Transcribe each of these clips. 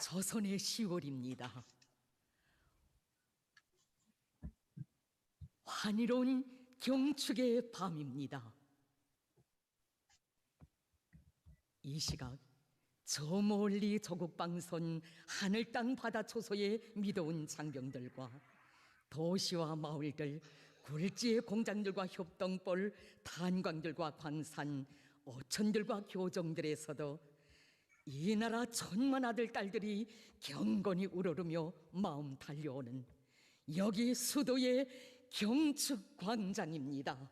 조선의 10월입니다. 환희로운 경축의 밤입니다. 이 시각 저 멀리 조국방선 하늘 땅 바다 초소에 미도운 장병들과 도시와 마을들, 굴지의 공장들과 협동벌, 탄광들과 광산, 어촌들과 교정들에서도 이 나라 천만 아들 딸들이 경건히 우러르며 마음 달려오는 여기 수도의 경축광장입니다.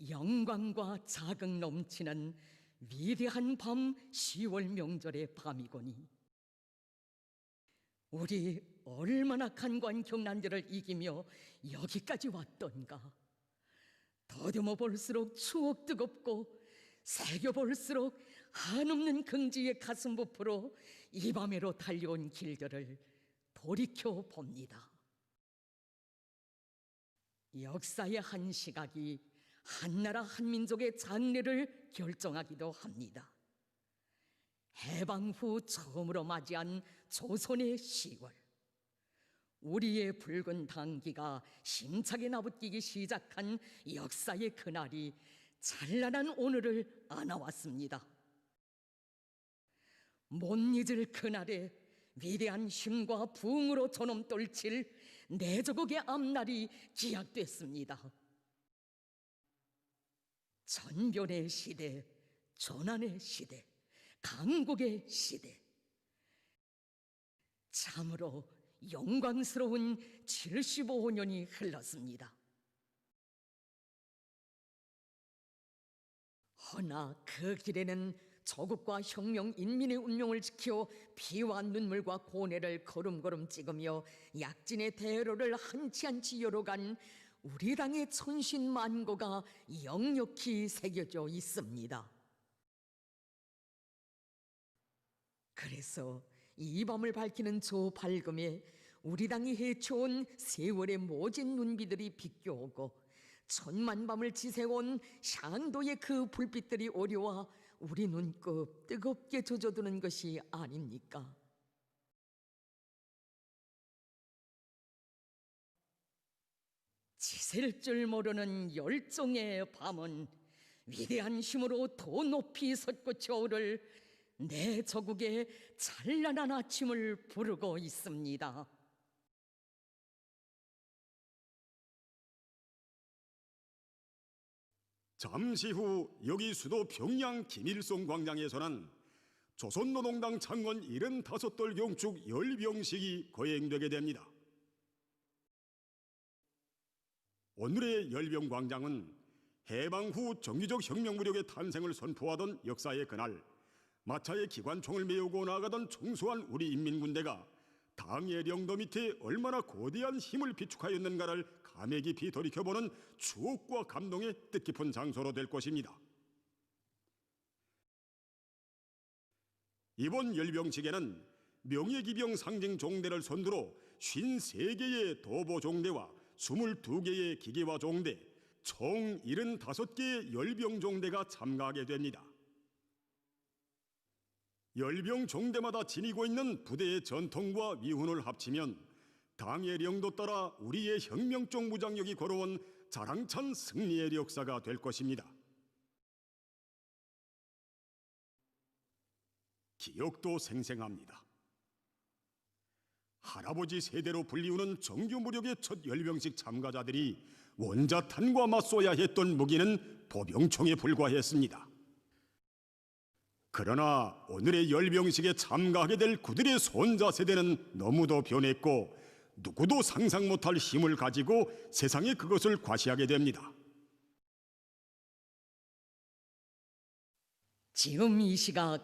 영광과 자긍 넘치는 위대한 밤 10월 명절의 밤이거니 우리 얼마나 간과한 경난들을 이기며 여기까지 왔던가. 더듬어 볼수록 추억 뜨겁고 새겨 볼수록 한없는 긍지의 가슴 부풀어 이 밤에로 달려온 길들을 돌이켜 봅니다. 역사의 한 시각이 한나라 한민족의 장래를 결정하기도 합니다. 해방 후 처음으로 맞이한 조선의 10월, 우리의 붉은 단기가 힘차게 나부끼기 시작한 역사의 그날이 찬란한 오늘을 안아왔습니다. 못 잊을 그날에 위대한 힘과 부흥으로 저놈 떨칠 내조국의 앞날이 기약됐습니다. 전변의 시대, 전환의 시대, 강국의 시대, 참으로 영광스러운 75년이 흘렀습니다. 허나 그 길에는 조국과 혁명 인민의 운명을 지켜 피와 눈물과 고뇌를 걸음걸음 찍으며 약진의 대로를 한치 한치 열어간 우리 당의 천신만고가 역력히 새겨져 있습니다. 그래서 이 밤을 밝히는 저 밝음에 우리 당이 헤쳐온 세월의 모진 눈비들이 비껴오고 천만 밤을 지새온 샹도의 그 불빛들이 오려와 우리 눈곱 뜨겁게 젖어드는 것이 아닙니까? 지셀 줄 모르는 열정의 밤은 위대한 힘으로 더 높이 솟구쳐 오를 내 조국의 찬란한 아침을 부르고 있습니다. 잠시 후 여기 수도 평양 김일성 광장에서는 조선노동당 창건 75돌 경축 열병식이 거행되게 됩니다. 오늘의 열병광장은 해방 후 정기적 혁명 무력의 탄생을 선포하던 역사의 그날, 마차에 기관총을 메우고 나아가던 청소한 우리 인민군대가 당의 령도 밑에 얼마나 거대한 힘을 비축하였는가를 감회 깊이 돌이켜보는 추억과 감동의 뜻깊은 장소로 될 것입니다. 이번 열병식에는 명예기병 상징 종대를 선두로 53개의 도보 종대와 22개의 기계화 종대, 총 75개의 열병 종대가 참가하게 됩니다. 열병 종대마다 지니고 있는 부대의 전통과 위훈을 합치면 당의 령도 따라 우리의 혁명적 무장력이 걸어온 자랑찬 승리의 역사가 될 것입니다. 기억도 생생합니다. 할아버지 세대로 불리우는 정규 무력의 첫 열병식 참가자들이 원자탄과 맞서야 했던 무기는 보병총에 불과했습니다. 그러나 오늘의 열병식에 참가하게 될 그들의 손자 세대는 너무도 변했고 누구도 상상 못할 힘을 가지고 세상에 그것을 과시하게 됩니다. 지금 이 시각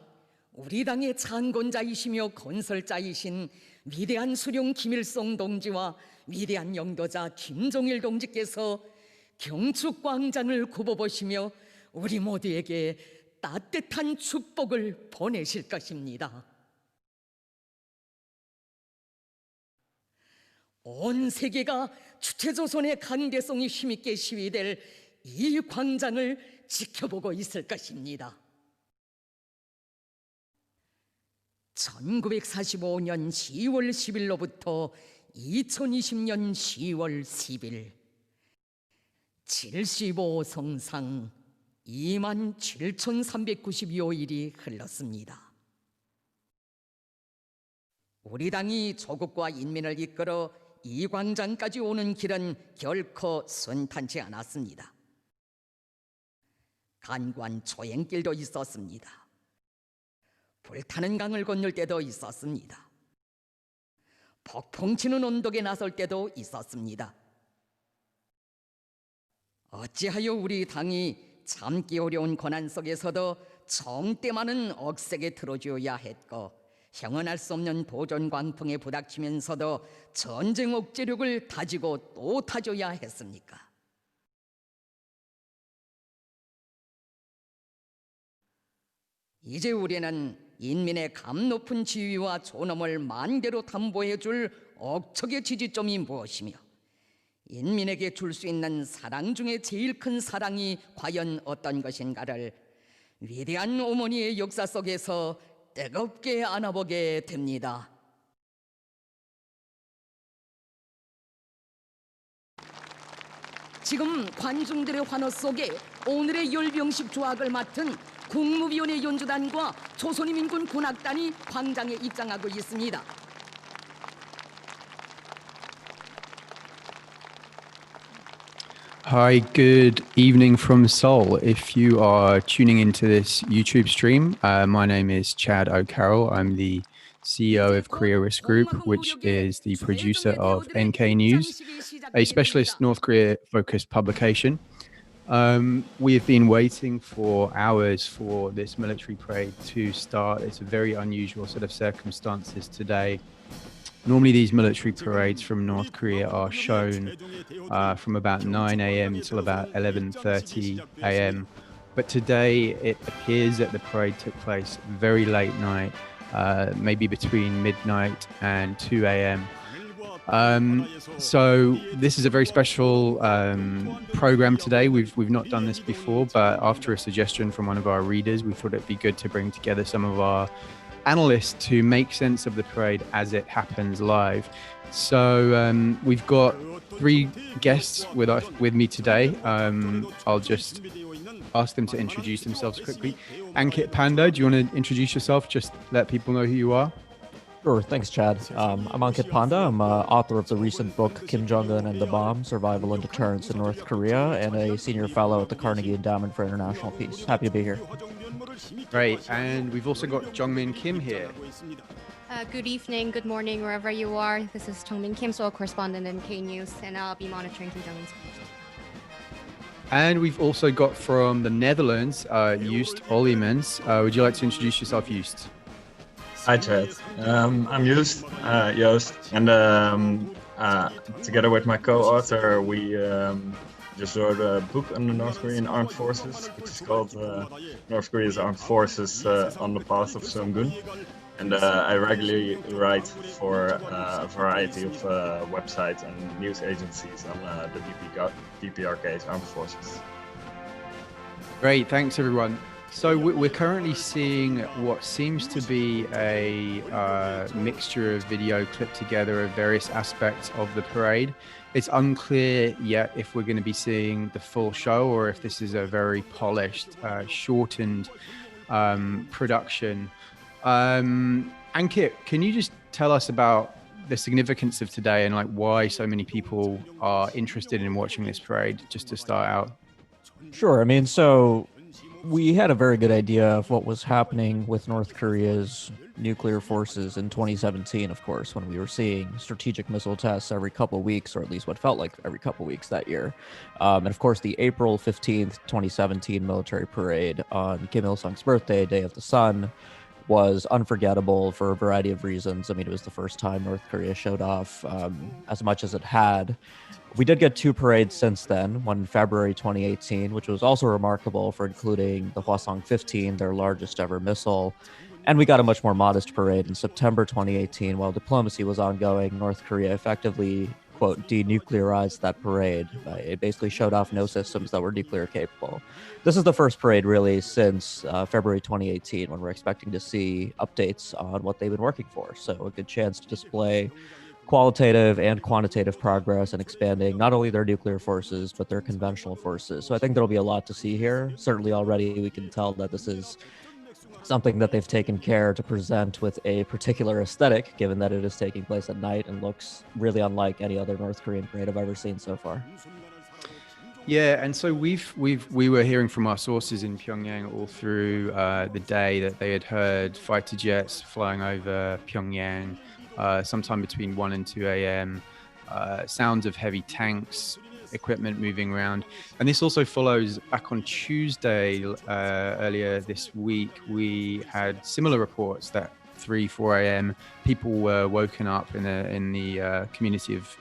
우리 당의 창건자이시며 건설자이신 위대한 수령 김일성 동지와 위대한 영도자 김종일 동지께서 경축광장을 굽어보시며 우리 모두에게 따뜻한 축복을 보내실 것입니다. 온 세계가 주체조선의 강대성이 힘있게 시위될 이 광장을 지켜보고 있을 것입니다. 1945년 10월 10일로부터 2020년 10월 10일 75성상 27,392일이 흘렀습니다. 우리 당이 조국과 인민을 이끌어 이 광장까지 오는 길은 결코 순탄치 않았습니다. 간관 초행길도 있었습니다. 불타는 강을 건널 때도 있었습니다. 폭풍치는 언덕에 나설 때도 있었습니다. 어찌하여 우리 당이 참기 어려운 고난 속에서도 정때 많은 억색에 들어줘야 했고 형언할 수 없는 도전 광풍에 부닥치면서도 전쟁 억제력을 다지고 또 다져야 했습니까? 이제 우리는 인민의 감 높은 지위와 존엄을 만대로 담보해줄 억척의 지지점이 무엇이며 인민에게 줄 수 있는 사랑 중에 제일 큰 사랑이 과연 어떤 것인가를 위대한 어머니의 역사 속에서 뜨겁게 안아보게 됩니다. 지금 관중들의 환호 속에 오늘의 열병식 조악을 맡은 국무위원회 연주단과 조선인민군 군악단이 광장에 입장하고 있습니다. Hi, good evening from Seoul. If you are tuning into this YouTube stream, my name is Chad O'Carroll. I'm the CEO of Korea Risk Group, which is the producer of NK News, a specialist North Korea-focused publication. We have been waiting for hours for this military parade to start. It's a very unusual set of circumstances today. Normally these military parades from North Korea are shown from about 9 a.m. till about 11:30 a.m. But today it appears that the parade took place very late night, maybe between midnight and 2 a.m. So this is a very special program today. We've not done this before, but after a suggestion from one of our readers, we thought it'd be good to bring together some of our analysts to make sense of the parade as it happens live. So we've got three guests with me today. I'll just ask them to introduce themselves quickly. Ankit Panda, do you want to introduce yourself? Just let people know who you are. Sure, thanks, Chad. I'm Ankit Panda. I'm author of the recent book Kim Jong-un and the Bomb, Survival and Deterrence in North Korea, and a senior fellow at the Carnegie Endowment for International Peace. Happy to be here. Great, and we've also got Jongmin Kim here. Good evening, good morning, wherever you are. This is Jongmin Kim, Seoul correspondent in K News, and I'll be monitoring Kim Jong-un's post. And we've also got from the Netherlands, Joost Ollemans. Would you like to introduce yourself, Joost? Hi, Chad. I'm Joost, and together with my co-author, we just wrote a book on the North Korean armed forces, which is called North Korea's Armed Forces on the Path of Seung-gun. And I regularly write for a variety of websites and news agencies on the DPRK's armed forces. Great, thanks everyone. So we're currently seeing what seems to be a mixture of video clipped together of various aspects of the parade. It's unclear yet if we're going to be seeing the full show or if this is a very polished, shortened production. Ankit, can you just tell us about the significance of today and like why so many people are interested in watching this parade, just to start out? Sure. I mean, so we had a very good idea of what was happening with North Korea's nuclear forces in 2017, of course, when we were seeing strategic missile tests every couple of weeks, or at least what felt like every couple of weeks that year. And of course, the April 15th, 2017 military parade on Kim Il-sung's birthday, Day of the Sun, was unforgettable for a variety of reasons. I mean, it was the first time North Korea showed off as much as it had. We did get two parades since then, one in February 2018, which was also remarkable for including the Hwasong-15, their largest ever missile. And we got a much more modest parade in September 2018. While diplomacy was ongoing, North Korea effectively quote, denuclearized that parade. It basically showed off no systems that were nuclear capable. This is the first parade really since February 2018, when we're expecting to see updates on what they've been working for. So a good chance to display qualitative and quantitative progress and expanding not only their nuclear forces, but their conventional forces. So I think there'll be a lot to see here. Certainly already we can tell that this is something that they've taken care to present with a particular aesthetic, given that it is taking place at night and looks really unlike any other North Korean parade I've ever seen so far. Yeah, and so we were hearing from our sources in Pyongyang all through the day that they had heard fighter jets flying over Pyongyang sometime between 1 and 2 a.m. Sounds of heavy tanks, equipment moving around. And this also follows back on Tuesday earlier this week. We had similar reports that 3-4 a.m. people were woken up in the community of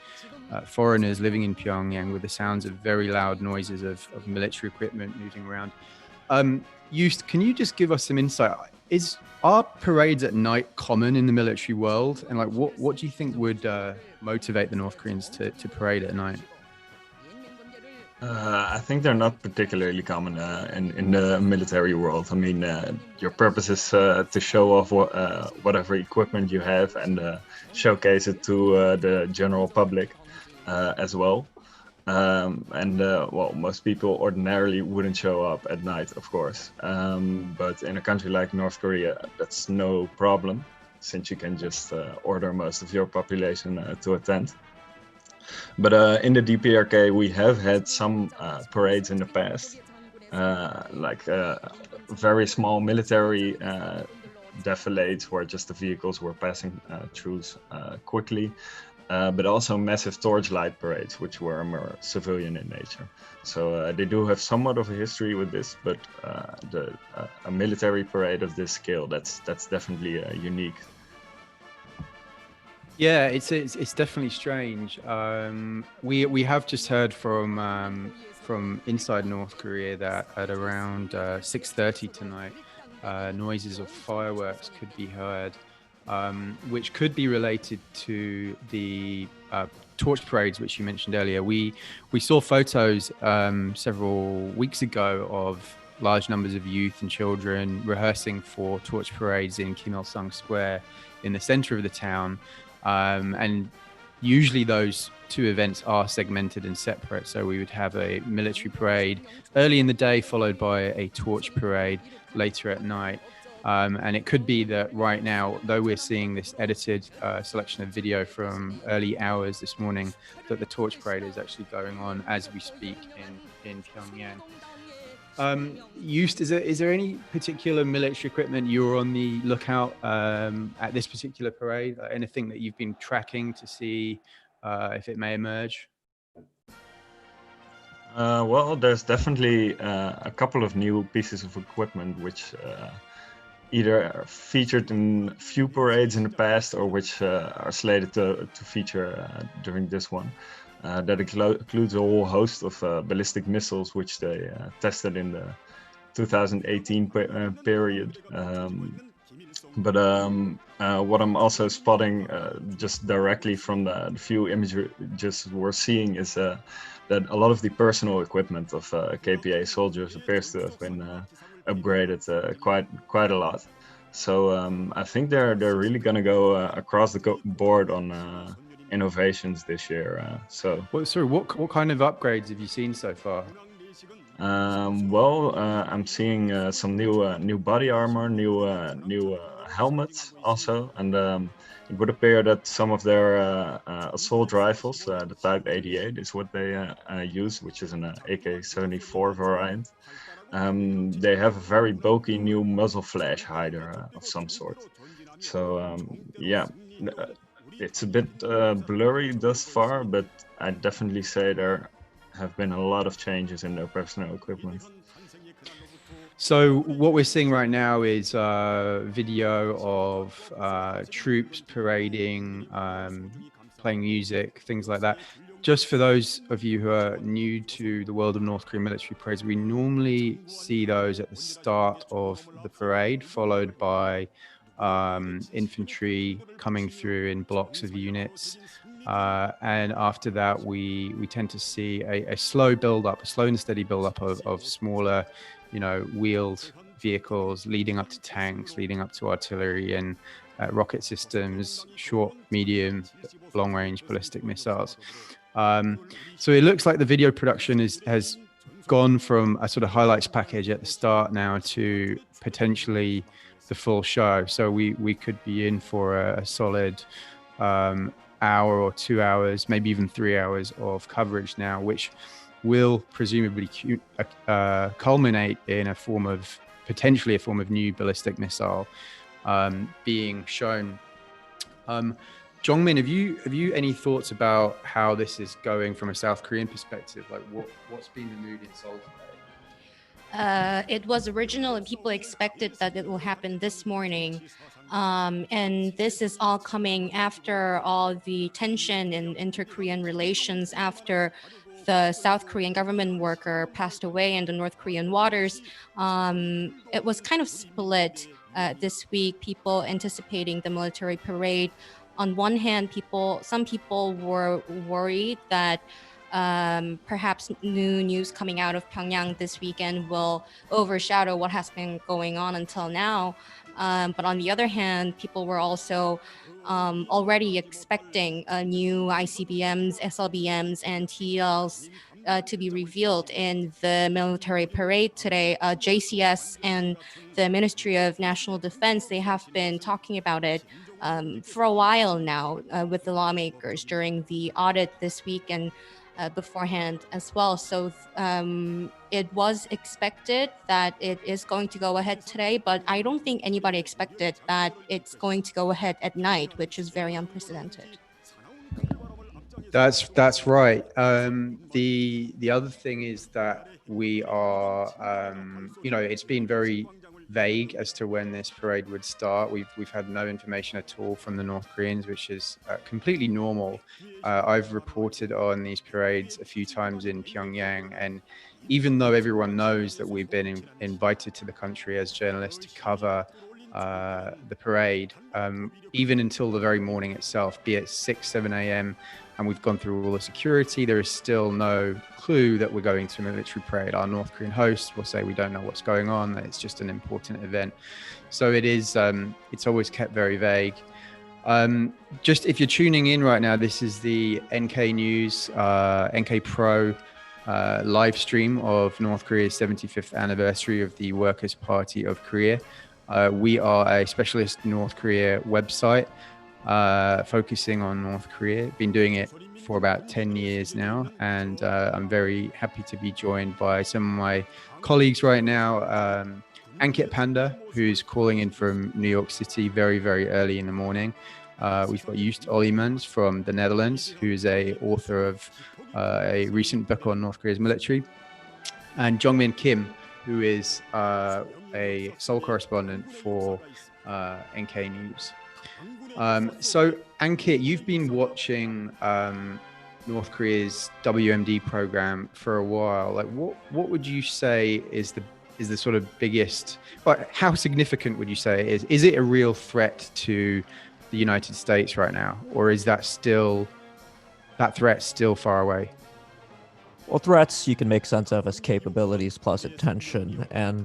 foreigners living in Pyongyang with the sounds of very loud noises of military equipment moving around. Joost, can you just give us some insight? Are parades at night common in the military world? And like, what do you think would motivate the North Koreans to parade at night? I think they're not particularly common in the military world. I mean, your purpose is to show off whatever equipment you have and showcase it to the general public as well. Well, most people ordinarily wouldn't show up at night, of course. But in a country like North Korea, that's no problem, since you can just order most of your population to attend. But in the DPRK, we have had some parades in the past, like very small military defilades where just the vehicles were passing through quickly, but also massive torchlight parades, which were more civilian in nature. So they do have somewhat of a history with this, but a military parade of this scale, that's definitely unique. Yeah, it's definitely strange. We have just heard from inside North Korea that at around 6:30 tonight, noises of fireworks could be heard, which could be related to the torch parades, which you mentioned earlier. We saw photos several weeks ago of large numbers of youth and children rehearsing for torch parades in Kim Il-sung Square in the center of the town. And usually those two events are segmented and separate. So we would have a military parade early in the day, followed by a torch parade later at night. And it could be that right now, though we're seeing this edited selection of video from early hours this morning, that the torch parade is actually going on as we speak in Pyongyang. Joost, is there any particular military equipment you're on the lookout at this particular parade? Anything that you've been tracking to see if it may emerge? Well, there's definitely a couple of new pieces of equipment which either featured in few parades in the past or which are slated to feature during this one. That includes a whole host of ballistic missiles which they tested in the 2018 period. But what I'm also spotting just directly from the few images we're seeing is that a lot of the personal equipment of KPA soldiers appears to have been upgraded quite a lot. So I think they're really going to go across the board on innovations this year. What kind of upgrades have you seen so far? I'm seeing some new body armor, new helmets also, and it would appear that some of their assault rifles, the Type 88, is what they use, which is an AK-74 variant. They have a very bulky new muzzle flash hider of some sort. So it's a bit blurry thus far, but I'd definitely say there have been a lot of changes in their personal equipment. So what we're seeing right now is video of troops parading, playing music, things like that. Just for those of you who are new to the world of North Korean military parades, we normally see those at the start of the parade, followed by infantry coming through in blocks of units. And after that, we tend to see a slow build-up, a slow and steady build-up of smaller, wheeled vehicles leading up to tanks, leading up to artillery and rocket systems, short, medium, long-range ballistic missiles. So it looks like the video production has gone from a sort of highlights package at the start now to potentially the full show. So we could be in for a solid hour or 2 hours, maybe even 3 hours of coverage now, which will presumably culminate in potentially a form of new ballistic missile being shown. Jongmin, have you any thoughts about how this is going from a South Korean perspective? Like what's been the mood in Seoul today? It was original and people expected that it will happen this morning. And this is all coming after all the tension in inter-Korean relations after the South Korean government worker passed away in the North Korean waters. It was kind of split this week, people anticipating the military parade. On one hand, some people were worried that perhaps new news coming out of Pyongyang this weekend will overshadow what has been going on until now. But on the other hand, people were also already expecting new ICBMs, SLBMs, and TLs to be revealed in the military parade today. JCS and the Ministry of National Defense, they have been talking about it for a while now with the lawmakers during the audit this week and beforehand as well. So it was expected that it is going to go ahead today, but I don't think anybody expected that it's going to go ahead at night, which is very unprecedented. That's right. The other thing is that we are, it's been very vague as to when this parade would start. We've had no information at all from the North Koreans, which is completely normal. I've reported on these parades a few times in Pyongyang, and even though everyone knows that we've been invited to the country as journalists to cover the parade, even until the very morning itself, be it 7 a.m., and we've gone through all the security, there is still no clue that we're going to a military parade. Our North Korean host will say we don't know what's going on, that it's just an important event. So it is, it's always kept very vague. Just if you're tuning in right now, this is the NK News, NK Pro live stream of North Korea's 75th anniversary of the Workers' Party of Korea. We are a specialist North Korea website focusing on North Korea. Been doing it for about 10 years now, and I'm very happy to be joined by some of my colleagues right now. Ankit Panda, who's calling in from New York City very, very early in the morning. We've got Joost Olimans from the Netherlands, who's a author of a recent book on North Korea's military, and Jongmin Kim, who is a Seoul correspondent for NK News. So Ankit, you've been watching North Korea's WMD program for a while. Like, what would you say is the sort of biggest, or how significant would you say it is? Is it a real threat to the United States right now, or is that threat still far away? Well, threats you can make sense of as capabilities plus attention, and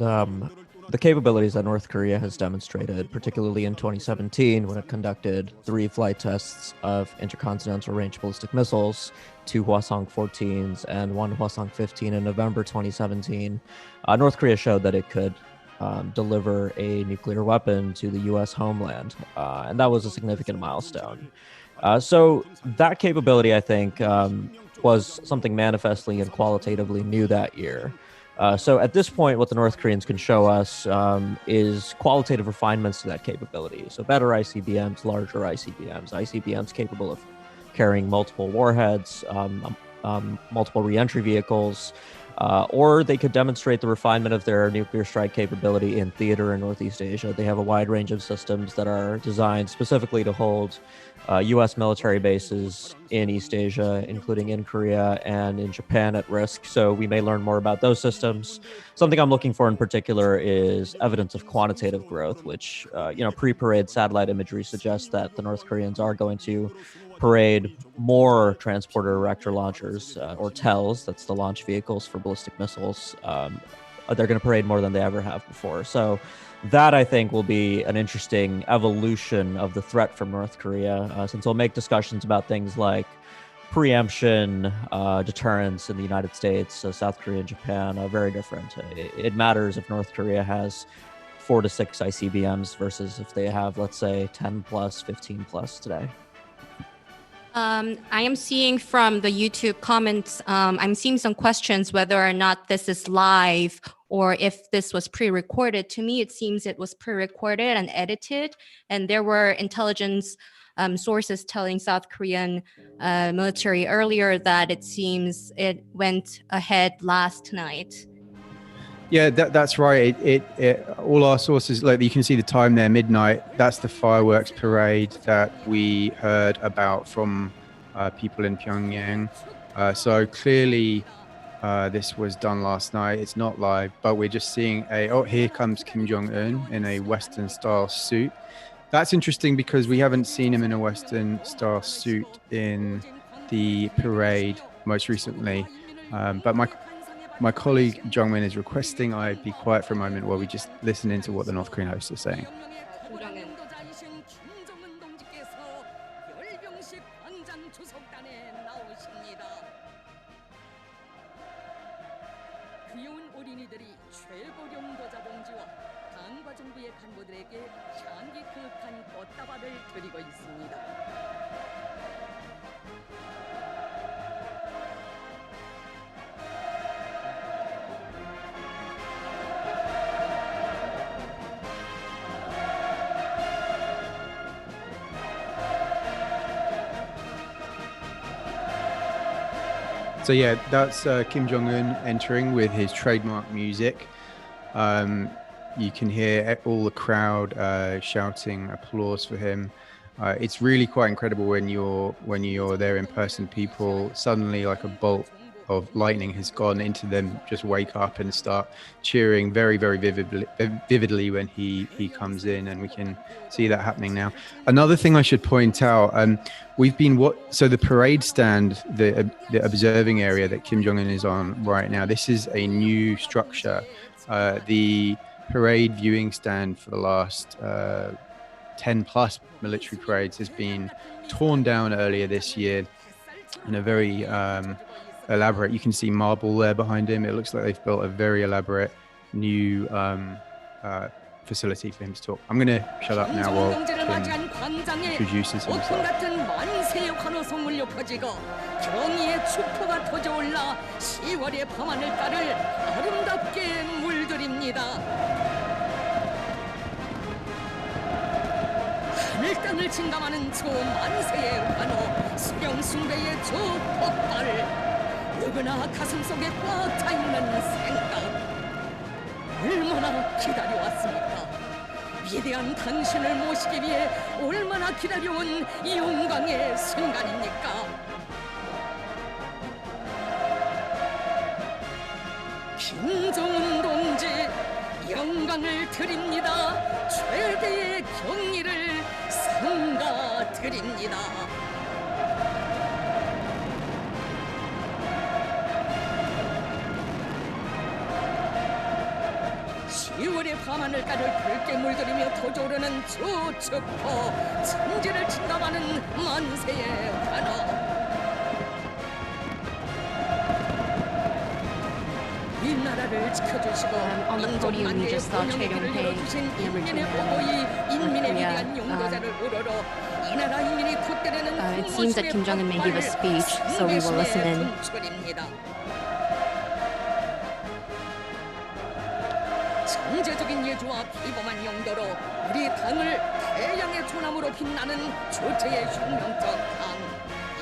the capabilities that North Korea has demonstrated, particularly in 2017 when it conducted 3 flight tests of intercontinental range ballistic missiles, 2 Hwasong-14s and 1 Hwasong-15 in November 2017, North Korea showed that it could deliver a nuclear weapon to the U.S. homeland, and that was a significant milestone. So that capability, I think, was something manifestly and qualitatively new that year. So at this point, what the North Koreans can show us is qualitative refinements to that capability. So better ICBMs, larger ICBMs capable of carrying multiple warheads, multiple reentry vehicles, or they could demonstrate the refinement of their nuclear strike capability in theater in Northeast Asia. They have a wide range of systems that are designed specifically to hold U.S. military bases in East Asia, including in Korea and in Japan at risk. So we may learn more about those systems. Something I'm looking for in particular is evidence of quantitative growth, which, pre-parade satellite imagery suggests that the North Koreans are going to parade more transporter reactor launchers, or TELs, that's the launch vehicles for ballistic missiles. They're going to parade more than they ever have before. So that, I think, will be an interesting evolution of the threat from North Korea, since we'll make discussions about things like preemption, deterrence in the United States, South Korea and Japan are very different. It matters if North Korea has 4 to 6 ICBMs versus if they have, let's say, 10 plus, 15 plus today. I am seeing from the YouTube comments, I'm seeing some questions whether or not this is live or if this was pre-recorded. To me, it seems it was pre-recorded and edited, and there were intelligence sources telling South Korean military earlier that it seems it went ahead last night. Yeah, that's right. All our sources, like you can see the time there, midnight. That's the fireworks parade that we heard about from people in Pyongyang. So clearly, this was done last night. It's not live, but we're just seeing here comes Kim Jong-un in a Western-style suit. That's interesting because we haven't seen him in a Western-style suit in the parade most recently. But my colleague Jungmin is requesting I be quiet for a moment while we just listen into what the North Korean hosts are saying. So yeah, that's Kim Jong-un entering with his trademark music. You can hear all the crowd shouting applause for him. It's really quite incredible when you're there in person. People suddenly, like a bolt of lightning has gone into them, just wake up and start cheering very, very vividly when he comes in, and we can see that happening now. Another thing I should point out, so the parade stand, the observing area that Kim Jong-un is on right now, this is a new structure. The parade viewing stand for the last 10 plus military parades has been torn down earlier this year in a very elaborate, you can see marble there behind him. It looks like they've built a very elaborate new facility for him to talk. I'm going to shut up now while Kim introduces himself. 하늘땅을 진감하는 저 만세의 환호, 수명숭배의 저 폭발, 누구나 가슴속에 꽉 차있는 생각. 얼마나 기다려왔습니까? 위대한 당신을 모시기 위해 얼마나 기다려온 이 영광의 순간입니까? 김정은 동지, 영광을 드립니다. 최대의 경의를 삼가드립니다. 10월의 밤하늘가를 붉게 물들이며 터져오르는 저 척포, 천지를 침감하는 만세의 환호. 이 나라를 지켜주시고 인종만의 운명기를 열어주신 인민의 보고이, 인민의 위대한 용도자를 우러러 이 나라 인민이 덧대려는 It seems that Kim Jong-un may give a speech, so we will listen in. 창제적인 예주와 비범한 용도로 우리 당을 태양의 조남으로 빛나는 주체의 혁명적 당,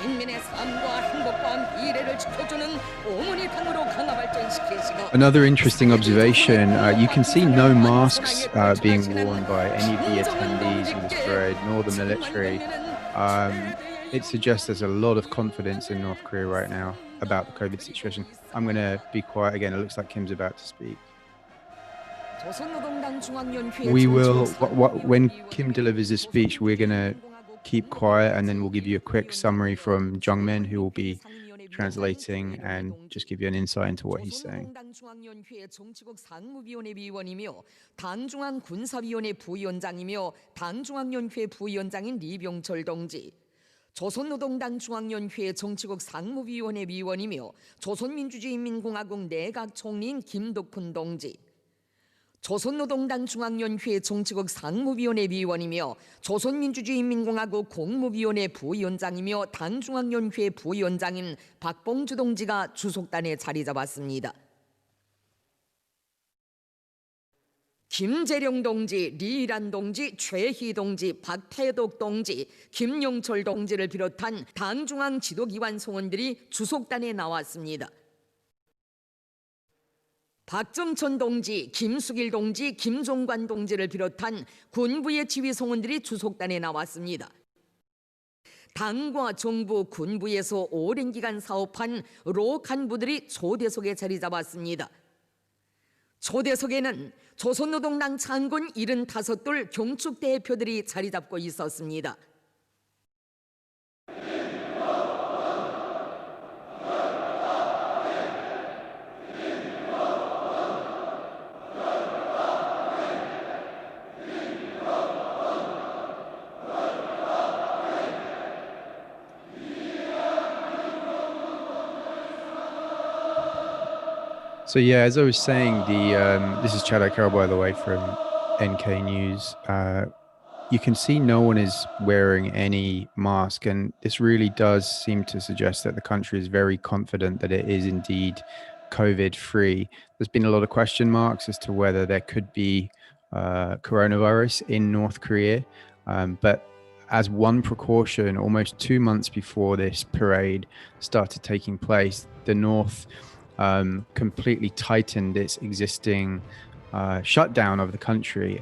인민의 삶과 행복과 미래를 지켜주는 어머니 당으로 강화 발전시키시고. Another interesting observation, you can see no masks being worn by any of the attendees in this parade, nor the military. It suggests there's a lot of confidence in North Korea right now about the COVID situation. I'm going to be quiet again. It looks like Kim's about to speak. We will, when Kim delivers his speech, we're going to keep quiet, and then we'll give you a quick summary from Jungmin, who will be translating and just give you an insight into what he's saying. 조선노동당 중앙연회 정치국 상무위원회 위원이며 당중앙군사위원회 부위원장이며 당중앙연회 부위원장인 리병철 동지, 조선노동당 중앙연회 정치국 상무위원회 위원이며 조선민주주의인민공화국 내각총리인 김덕훈 동지, 조선노동당 중앙연회 정치국 상무위원회 위원이며 조선민주주의인민공화국 공무위원회 부위원장이며 당중앙연회 부위원장인 박봉주 동지가 주석단에 자리 잡았습니다. 김재령 동지, 리일한 동지, 최희 동지, 박태덕 동지, 김용철 동지를 비롯한 당중앙 지도기관 성원들이 주석단에 나왔습니다. 박정천 동지, 김수길 동지, 김종관 동지를 비롯한 군부의 지휘 성원들이 주석단에 나왔습니다. 당과 정부, 군부에서 오랜 기간 사업한 로 간부들이 초대석에 자리 잡았습니다. 초대석에는 조선노동당 장군 75돌 경축 대표들이 자리 잡고 있었습니다. So yeah, as I was saying, this is Chad O'Carroll, by the way, from NK News. You can see no one is wearing any mask, and this really does seem to suggest that the country is very confident that it is indeed COVID-free. There's been a lot of question marks as to whether there could be coronavirus in North Korea, but as one precaution, almost 2 months before this parade started taking place, the North completely tightened its existing shutdown of the country.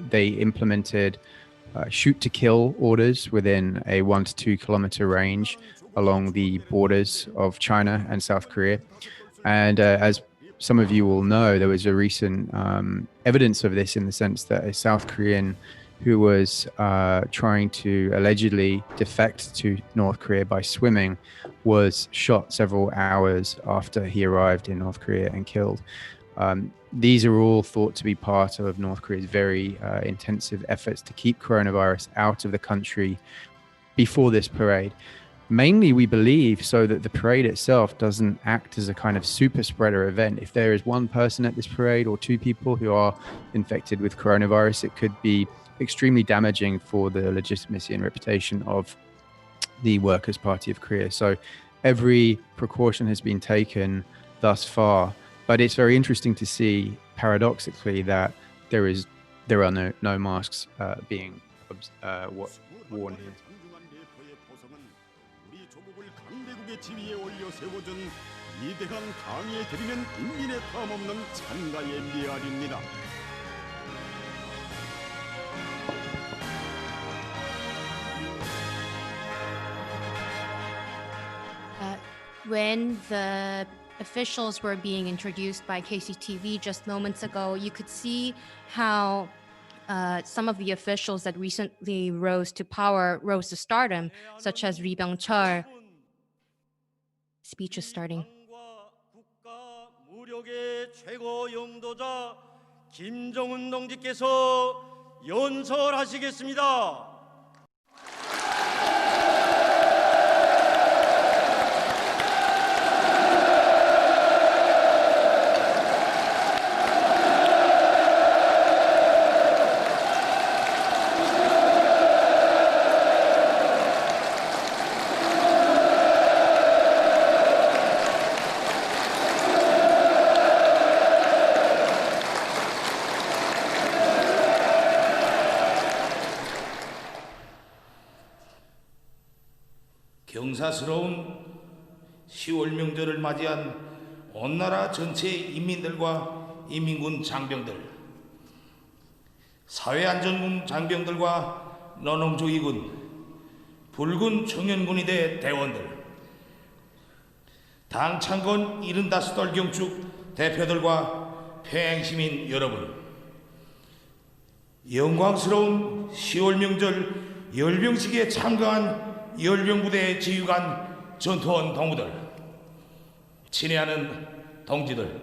They implemented shoot to kill orders within a 1 to 2 kilometer range along the borders of China and South Korea. And as some of you will know, there was a recent evidence of this in the sense that a South Korean who was trying to allegedly defect to North Korea by swimming was shot several hours after he arrived in North Korea and killed. These are all thought to be part of North Korea's very intensive efforts to keep coronavirus out of the country before this parade. Mainly, we believe, so that the parade itself doesn't act as a kind of super spreader event. If there is one person at this parade or 2 people who are infected with coronavirus, it could be extremely damaging for the legitimacy and reputation of the Workers' Party of Korea. So every precaution has been taken thus far, but it's very interesting to see, paradoxically, that there are no masks being worn here. 지위에 올려 세워준 위대한 당에 드리는 인민의 탐없는 찬가의 미알입니다. When the officials were being introduced by KCTV just moments ago, you could see how some of the officials that recently rose to stardom, such as Ri Byung-chul. Speech is starting. 국가 무력의 최고 영도자 김정은 동지께서 연설하시겠습니다. 경사스러운 10월 명절을 맞이한 온 나라 전체의 인민들과 인민군 장병들, 사회안전군 장병들과 노농조위군, 붉은 청년군의대 대원들, 당 창건 75돌 경축 대표들과 평양시민 여러분, 영광스러운 10월 명절 열병식에 참가한 열병부대 지휘관 전투원 동무들, 친애하는 동지들,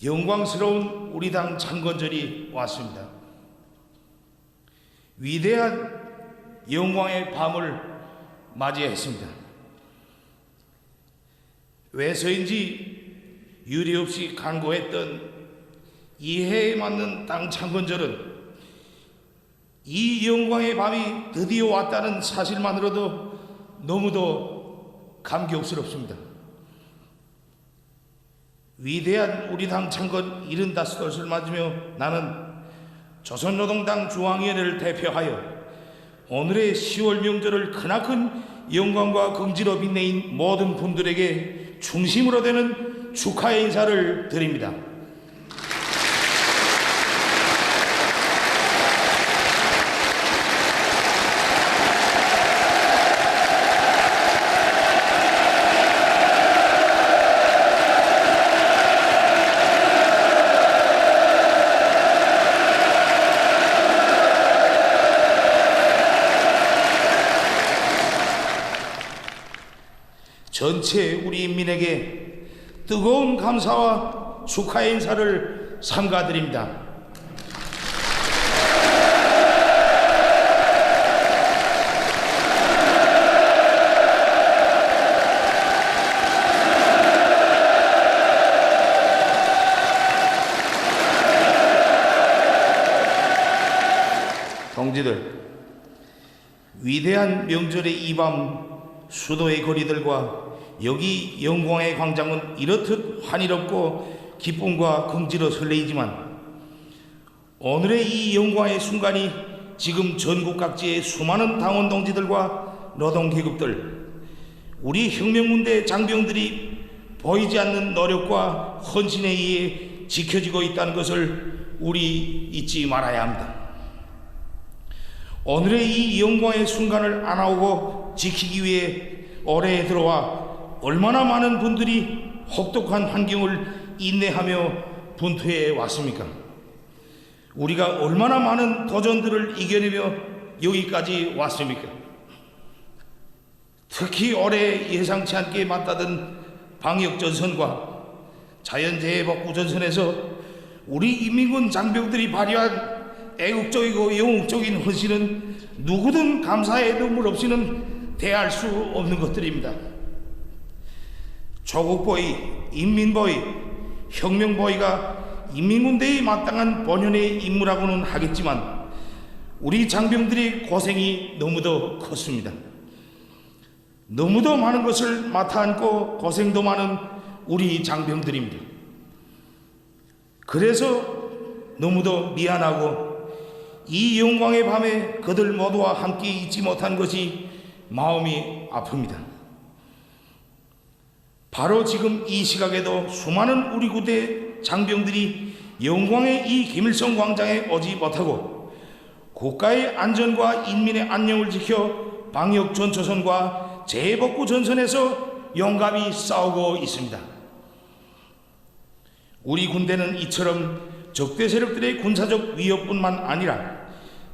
영광스러운 우리 당 창건절이 왔습니다. 위대한 영광의 밤을 맞이했습니다. 왜서인지 유례없이 간고했던 이해에 맞는 당 창건절은 이 영광의 밤이 드디어 왔다는 사실만으로도 너무도 감격스럽습니다. 위대한 우리 당 창건 75을 맞으며 나는 조선노동당 중앙위원회를 대표하여 오늘의 10월 명절을 크나큰 영광과 긍지로 빛내인 모든 분들에게 중심으로 되는 축하의 인사를 드립니다. 전체 우리 인민에게 뜨거운 감사와 축하의 인사를 삼가드립니다. 동지들, 위대한 명절의 이 밤 수도의 거리들과 여기 영광의 광장은 이렇듯 환희롭고 기쁨과 긍지로 설레이지만 오늘의 이 영광의 순간이 지금 전국 각지의 수많은 당원 동지들과 노동계급들, 우리 혁명군대 장병들이 보이지 않는 노력과 헌신에 의해 지켜지고 있다는 것을 우리 잊지 말아야 합니다. 오늘의 이 영광의 순간을 안아오고 지키기 위해 올해에 들어와 얼마나 많은 분들이 혹독한 환경을 인내하며 분투해 왔습니까? 우리가 얼마나 많은 도전들을 이겨내며 여기까지 왔습니까? 특히 올해 예상치 않게 맞닿은 방역전선과 자연재해 복구전선에서 우리 인민군 장병들이 발휘한 애국적이고 영웅적인 헌신은 누구든 감사의 눈물 없이는 대할 수 없는 것들입니다. 조국보위, 인민보위, 혁명보위가 인민군대의 마땅한 본연의 임무라고는 하겠지만 우리 장병들의 고생이 너무도 컸습니다. 너무도 많은 것을 맡아 안고 고생도 많은 우리 장병들입니다. 그래서 너무도 미안하고 이 영광의 밤에 그들 모두와 함께 있지 못한 것이 마음이 아픕니다. 바로 지금 이 시각에도 수많은 우리 군대 장병들이 영광의 이 김일성 광장에 오지 못하고 국가의 안전과 인민의 안녕을 지켜 방역 전초선과 재복구 전선에서 용감히 싸우고 있습니다. 우리 군대는 이처럼 적대 세력들의 군사적 위협뿐만 아니라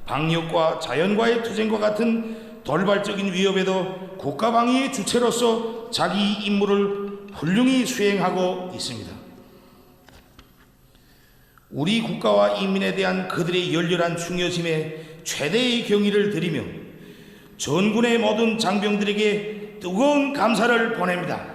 방역과 자연과의 투쟁과 같은 돌발적인 위협에도 국가 방위의 주체로서 자기 임무를 훌륭히 수행하고 있습니다. 우리 국가와 인민에 대한 그들의 열렬한 중요심에 최대의 경의를 드리며 전군의 모든 장병들에게 뜨거운 감사를 보냅니다.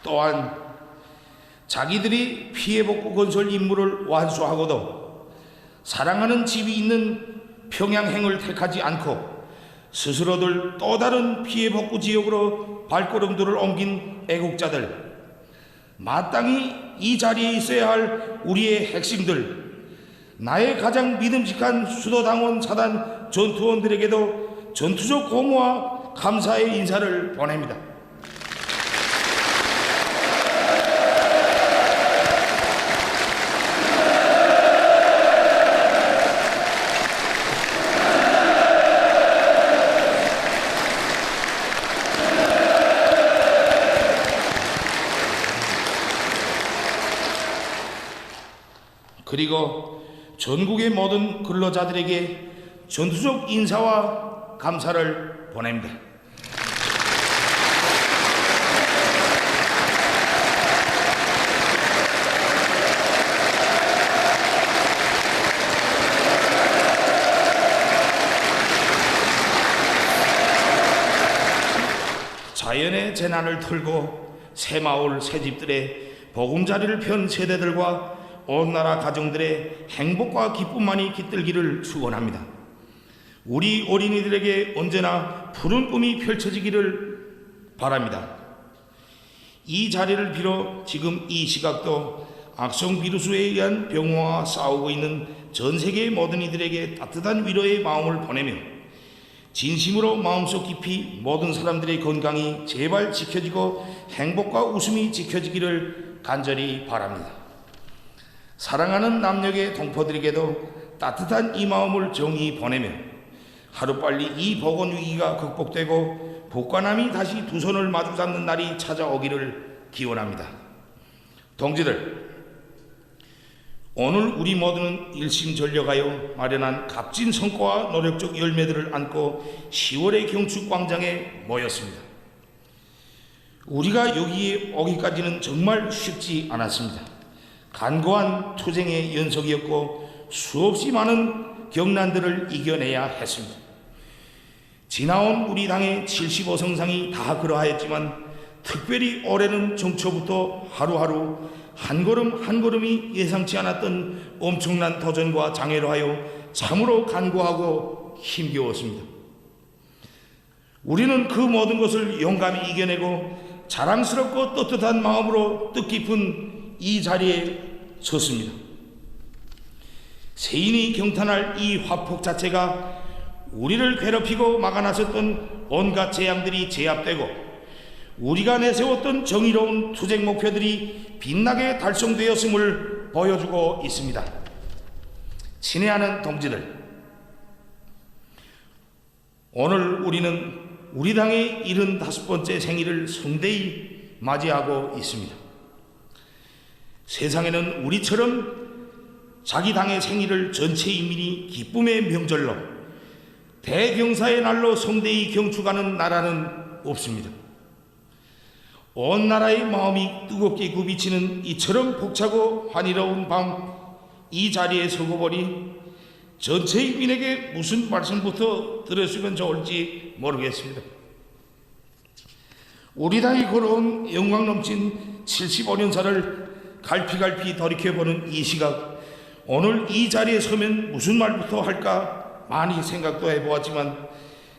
또한 자기들이 피해복구 건설 임무를 완수하고도 사랑하는 집이 있는 평양행을 택하지 않고 스스로들 또 다른 피해복구 지역으로 발걸음들을 옮긴 애국자들, 마땅히 이 자리에 있어야 할 우리의 핵심들, 나의 가장 믿음직한 수도당원 사단 전투원들에게도 전투적 고무와 감사의 인사를 보냅니다. 그리고 전국의 모든 근로자들에게 전투적 인사와 감사를 보냅니다. 자연의 재난을 털고 새마을 새집들의 보금자리를 편 세대들과 온 나라 가정들의 행복과 기쁨만이 깃들기를 축원합니다. 우리 어린이들에게 언제나 푸른 꿈이 펼쳐지기를 바랍니다. 이 자리를 빌어 지금 이 시각도 악성 비루스에 의한 병화와 싸우고 있는 전 세계의 모든 이들에게 따뜻한 위로의 마음을 보내며 진심으로 마음속 깊이 모든 사람들의 건강이 제발 지켜지고 행복과 웃음이 지켜지기를 간절히 바랍니다. 사랑하는 남녘의 동포들에게도 따뜻한 이 마음을 정히 보내며 하루빨리 이 보건 위기가 극복되고 북과 남이 다시 두 손을 마주 잡는 날이 찾아오기를 기원합니다. 동지들, 오늘 우리 모두는 일심전력하여 마련한 값진 성과와 노력적 열매들을 안고 10월의 경축광장에 모였습니다. 우리가 여기에 오기까지는 정말 쉽지 않았습니다. 간고한 투쟁의 연속이었고 수없이 많은 경난들을 이겨내야 했습니다. 지나온 우리 당의 75성상이 다 그러하였지만 특별히 올해는 정초부터 하루하루 한 걸음 한 걸음이 예상치 않았던 엄청난 도전과 장애로 하여 참으로 간구하고 힘겨웠습니다. 우리는 그 모든 것을 용감히 이겨내고 자랑스럽고 떳떳한 마음으로 뜻깊은 이 자리에 섰습니다. 세인이 경탄할 이 화폭 자체가 우리를 괴롭히고 막아나섰던 온갖 재앙들이 제압되고 우리가 내세웠던 정의로운 투쟁 목표들이 빛나게 달성되었음을 보여주고 있습니다. 친애하는 동지들, 오늘 우리는 우리 당의 75번째 생일을 성대히 맞이하고 있습니다. 세상에는 우리처럼 자기 당의 생일을 전체 인민이 기쁨의 명절로 대경사의 날로 성대히 경축하는 나라는 없습니다. 온 나라의 마음이 뜨겁게 굽이치는 이처럼 벅차고 환희로운 밤 이 자리에 서고 보니 전체 인민에게 무슨 말씀부터 드렸으면 좋을지 모르겠습니다. 우리 당이 걸어온 영광 넘친 75년사를 갈피갈피 돌이켜보는 이 시각, 오늘 이 자리에 서면 무슨 말부터 할까 많이 생각도 해보았지만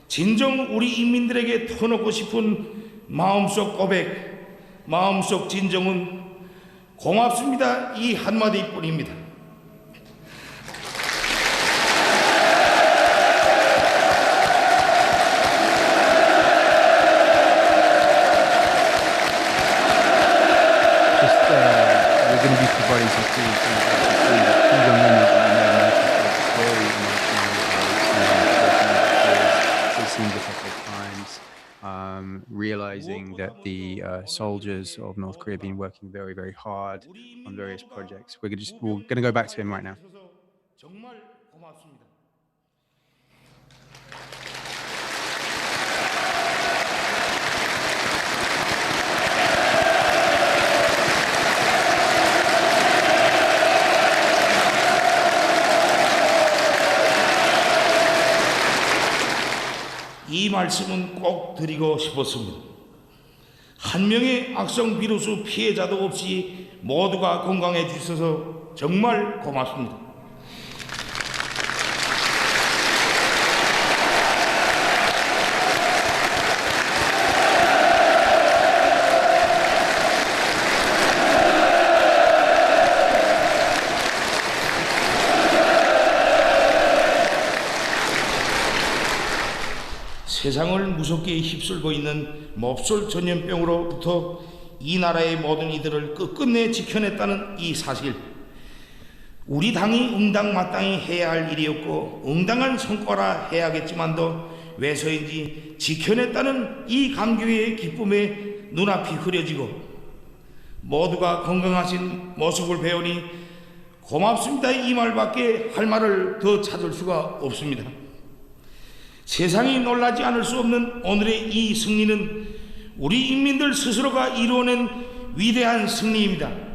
진정 우리 인민들에게 터놓고 싶은 마음속 고백, 마음속 진정은 고맙습니다 이 한마디뿐입니다. We're going to be providing some food very emotional, facing difficult times, realizing that the soldiers of North Korea have been working very, very hard on various projects. We're going to go back to him right now. 정말 고맙습니다. 이 말씀은 꼭 드리고 싶었습니다. 한 명의 악성 비루스 피해자도 없이 모두가 건강해 주셔서 정말 고맙습니다. 세상을 무섭게 휩쓸고 있는 몹쓸 전염병으로부터 이 나라의 모든 이들을 끝끝내 지켜냈다는 이 사실, 우리 당이 응당마땅히 해야 할 일이었고 응당한 성과라 해야겠지만도 왜서인지 지켜냈다는 이 감격의 기쁨에 눈앞이 흐려지고 모두가 건강하신 모습을 배우니 고맙습니다 이 말밖에 할 말을 더 찾을 수가 없습니다. 세상이 놀라지 않을 수 없는 오늘의 이 승리는 우리 인민들 스스로가 이루어낸 위대한 승리입니다.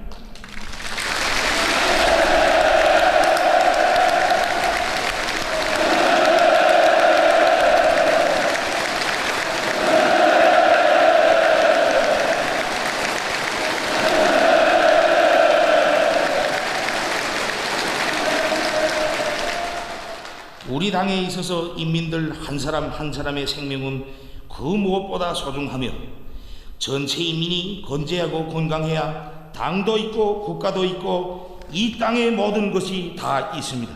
우리 당에 있어서 인민들 한 사람 한 사람의 생명은 그 무엇보다 소중하며 전체 인민이 건재하고 건강해야 당도 있고 국가도 있고 이 땅의 모든 것이 다 있습니다.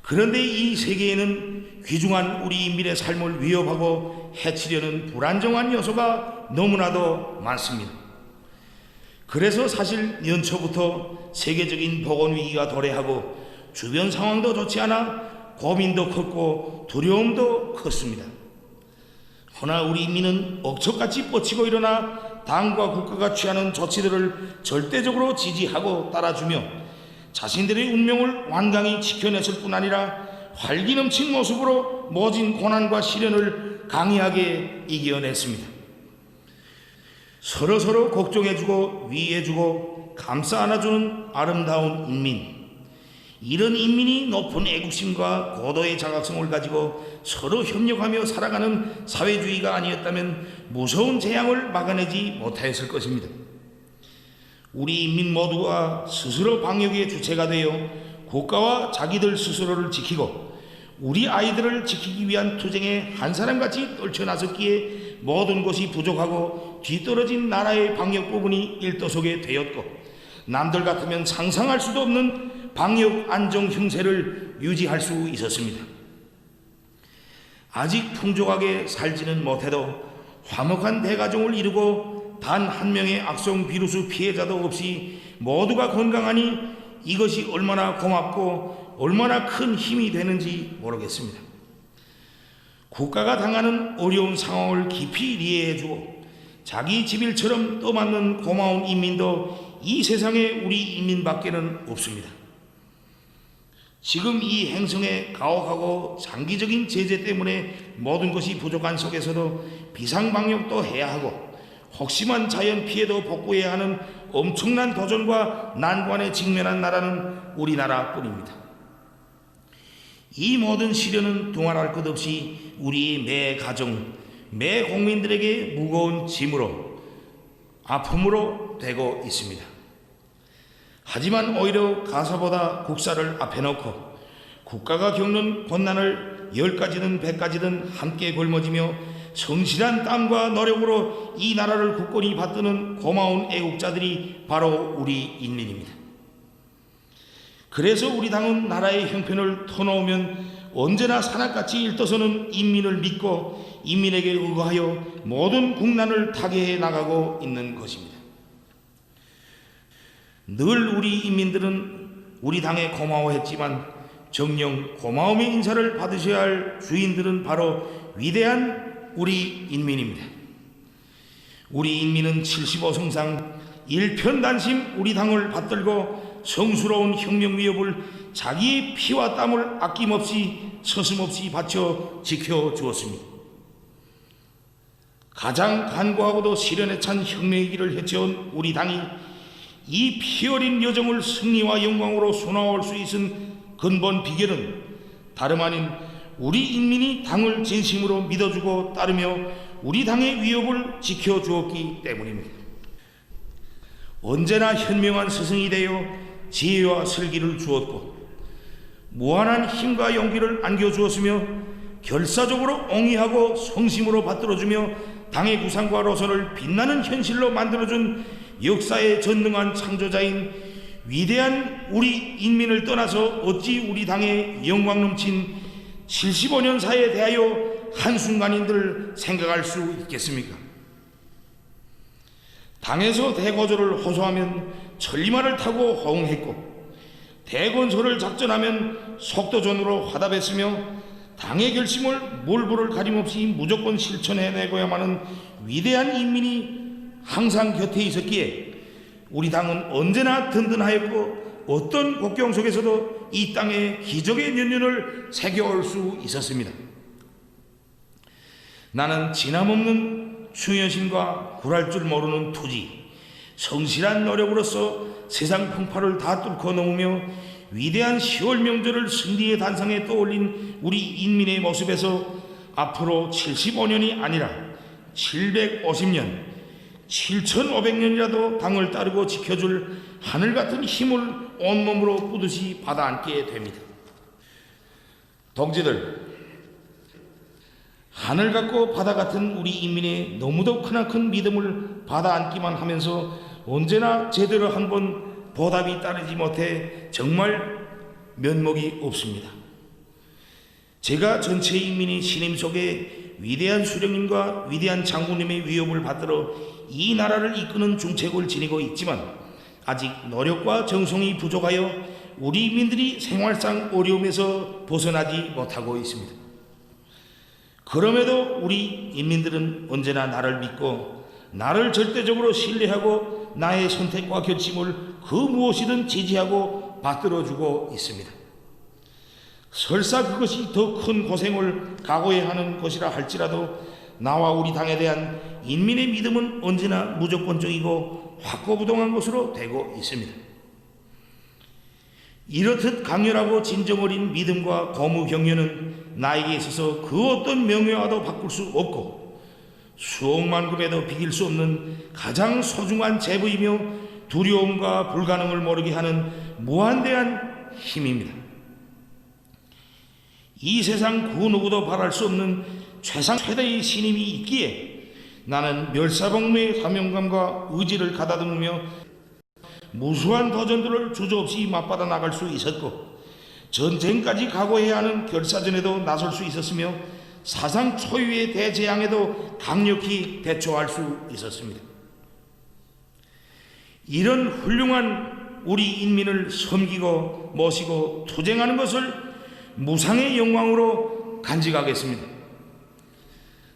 그런데 이 세계에는 귀중한 우리 인민의 삶을 위협하고 해치려는 불안정한 요소가 너무나도 많습니다. 그래서 사실 연초부터 세계적인 보건위기가 도래하고 주변 상황도 좋지 않아 고민도 컸고 두려움도 컸습니다. 허나 우리 인민은 억척같이 뻗치고 일어나 당과 국가가 취하는 조치들을 절대적으로 지지하고 따라주며 자신들의 운명을 완강히 지켜냈을 뿐 아니라 활기 넘친 모습으로 모진 고난과 시련을 강하게 이겨냈습니다. 서로서로 걱정해주고 위해주고 감싸 안아주는 아름다운 인민, 이런 인민이 높은 애국심과 고도의 자각성을 가지고 서로 협력하며 살아가는 사회주의가 아니었다면 무서운 재앙을 막아내지 못하였을 것입니다. 우리 인민 모두가 스스로 방역의 주체가 되어 국가와 자기들 스스로를 지키고 우리 아이들을 지키기 위한 투쟁에 한 사람같이 떨쳐나섰기에 모든 것이 부족하고 뒤떨어진 나라의 방역 부분이 일도속에 되었고 남들 같으면 상상할 수도 없는 방역 안정 형세를 유지할 수 있었습니다. 아직 풍족하게 살지는 못해도 화목한 대가정을 이루고 단 한 명의 악성 비루스 피해자도 없이 모두가 건강하니 이것이 얼마나 고맙고 얼마나 큰 힘이 되는지 모르겠습니다. 국가가 당하는 어려운 상황을 깊이 이해해주고 자기 집일처럼 떠맡는 고마운 인민도 이 세상에 우리 인민밖에는 없습니다. 지금 이 행성의 가혹하고 장기적인 제재 때문에 모든 것이 부족한 속에서도 비상방역도 해야 하고 혹심한 자연 피해도 복구해야 하는 엄청난 도전과 난관에 직면한 나라는 우리나라뿐입니다. 이 모든 시련은 두말할 것 없이 우리 매 가정, 매 국민들에게 무거운 짐으로, 아픔으로 되고 있습니다. 하지만 오히려 가사보다 국사를 앞에 놓고 국가가 겪는困난을 10가지든 100가지든 함께 걸머지며 성실한 땀과 노력으로 이 나라를 굳건히 받드는 고마운 애국자들이 바로 우리 인민입니다. 그래서 우리 당은 나라의 형편을 터놓으면 언제나 산악같이 일떠서는 인민을 믿고 인민에게 의거하여 모든 국난을 타개해 나가고 있는 것입니다. 늘 우리 인민들은 우리 당에 고마워했지만 정녕 고마움의 인사를 받으셔야 할 주인들은 바로 위대한 우리 인민입니다. 우리 인민은 75성상 일편단심 우리 당을 받들고 성스러운 혁명 위협을 자기의 피와 땀을 아낌없이 서슴없이 바쳐 지켜주었습니다. 가장 간고하고도 시련에 찬 혁명의 길을 헤쳐온 우리 당이 이 피어린 여정을 승리와 영광으로 수놓을 수 있은 근본 비결은 다름 아닌 우리 인민이 당을 진심으로 믿어주고 따르며 우리 당의 위협을 지켜주었기 때문입니다. 언제나 현명한 스승이 되어 지혜와 슬기를 주었고 무한한 힘과 용기를 안겨주었으며 결사적으로 옹의하고 성심으로 받들어주며 당의 구상과 노선을 빛나는 현실로 만들어준 역사의 전능한 창조자인 위대한 우리 인민을 떠나서 어찌 우리 당의 영광 넘친 75년사에 대하여 한순간인들 생각할 수 있겠습니까? 당에서 대고조를 호소하면 천리마를 타고 호응했고 대건설을 작전하면 속도전으로 화답했으며 당의 결심을 몰부를 가림없이 무조건 실천해내고야만 하는 위대한 인민이 항상 곁에 있었기에 우리 당은 언제나 든든하였고 어떤 국경 속에서도 이 땅에 기적의 연륜을 새겨올 수 있었습니다. 나는 진함없는 충효심과 굴할 줄 모르는 투지, 성실한 노력으로서 세상 풍파를 다 뚫고 넘으며 위대한 10월 명절을 승리의 단상에 떠올린 우리 인민의 모습에서 앞으로 75년이 아니라 750년, 7500년이라도 당을 따르고 지켜줄 하늘 같은 힘을 온몸으로 뿌듯이 받아 안게 됩니다. 동지들, 하늘 같고 바다 같은 우리 인민의 너무도 크나큰 믿음을 받아 안기만 하면서 언제나 제대로 한 번 보답이 따르지 못해 정말 면목이 없습니다. 제가 전체 인민이 신임 속에 위대한 수령님과 위대한 장군님의 위협을 받들어 이 나라를 이끄는 중책을 지니고 있지만 아직 노력과 정성이 부족하여 우리 인민들이 생활상 어려움에서 벗어나지 못하고 있습니다. 그럼에도 우리 인민들은 언제나 나를 믿고 나를 절대적으로 신뢰하고 나의 선택과 결심을 그 무엇이든 지지하고 받들어주고 있습니다. 설사 그것이 더 큰 고생을 각오해야 하는 것이라 할지라도 나와 우리 당에 대한 인민의 믿음은 언제나 무조건적이고 확고부동한 것으로 되고 있습니다. 이렇듯 강렬하고 진정 어린 믿음과 고무 격려는 나에게 있어서 그 어떤 명예와도 바꿀 수 없고 수억만 금에도 비길 수 없는 가장 소중한 제부이며 두려움과 불가능을 모르게 하는 무한대한 힘입니다. 이 세상 그 누구도 바랄 수 없는 최대의 신임이 있기에 나는 멸사복무의 사명감과 의지를 가다듬으며 무수한 도전들을 주저없이 맞받아 나갈 수 있었고 전쟁까지 각오해야 하는 결사전에도 나설 수 있었으며 사상 초유의 대재앙에도 강력히 대처할 수 있었습니다. 이런 훌륭한 우리 인민을 섬기고 모시고 투쟁하는 것을 무상의 영광으로 간직하겠습니다.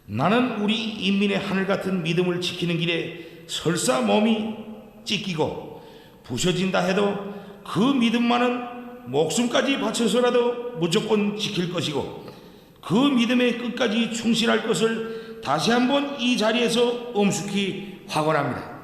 나는 우리 인민의 하늘 같은 믿음을 지키는 길에 설사 몸이 찢기고 부서진다 해도 그 믿음만은 목숨까지 바쳐서라도 무조건 지킬 것이고 그 믿음에 끝까지 충실할 것을 다시 한번 이 자리에서 엄숙히 확언합니다.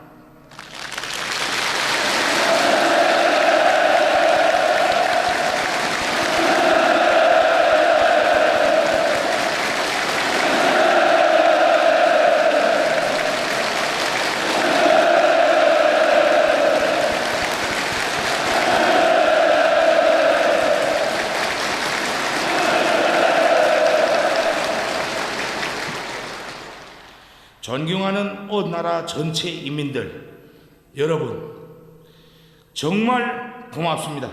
존경하는 나라 전체 인민들 여러분, 정말 고맙습니다.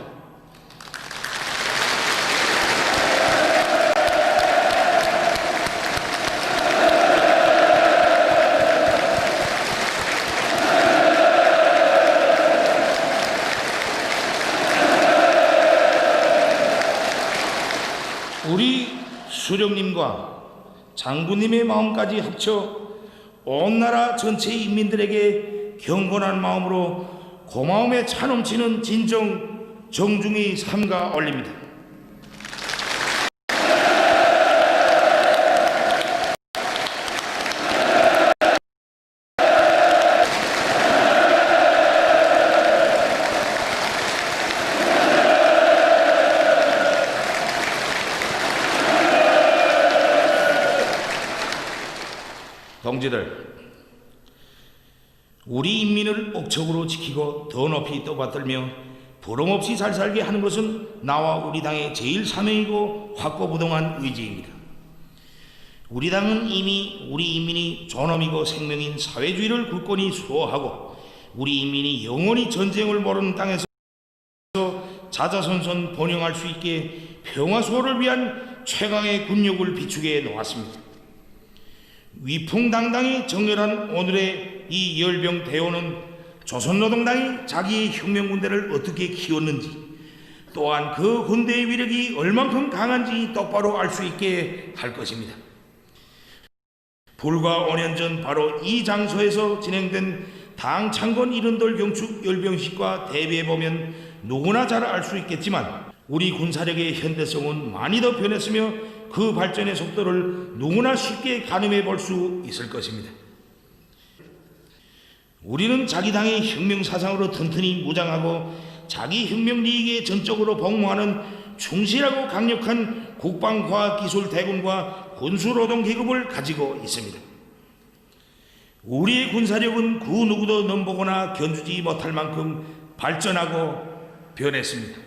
우리 수령님과 장군님의 마음까지 합쳐 온 나라 전체 인민들에게 경건한 마음으로 고마움에 차넘치는 진정 정중히 삼가 올립니다. 동지들, 우리 인민을 억척으로 지키고 더 높이 떠받들며 부름없이 잘 살게 하는 것은 나와 우리 당의 제일 사명이고 확고부동한 의지입니다. 우리 당은 이미 우리 인민이 존엄이고 생명인 사회주의를 굳건히 수호하고 우리 인민이 영원히 전쟁을 모르는 땅에서 자자손손 번영할 수 있게 평화수호를 위한 최강의 군력을 비추게 놓았습니다. 위풍당당히 정렬한 오늘의 이 열병 대오는 조선노동당이 자기의 혁명군대를 어떻게 키웠는지 또한 그 군대의 위력이 얼만큼 강한지 똑바로 알 수 있게 할 것입니다. 불과 5년 전 바로 이 장소에서 진행된 당 창건 이른돌 경축 열병식과 대비해 보면 누구나 잘 알 수 있겠지만 우리 군사력의 현대성은 많이 더 변했으며 그 발전의 속도를 누구나 쉽게 가늠해 볼 수 있을 것입니다. 우리는 자기 당의 혁명 사상으로 튼튼히 무장하고 자기 혁명利益에 전적으로 복무하는 충실하고 강력한 국방과학기술대군과 군수노동계급을 가지고 있습니다. 우리의 군사력은 그 누구도 넘보거나 견주지 못할 만큼 발전하고 변했습니다.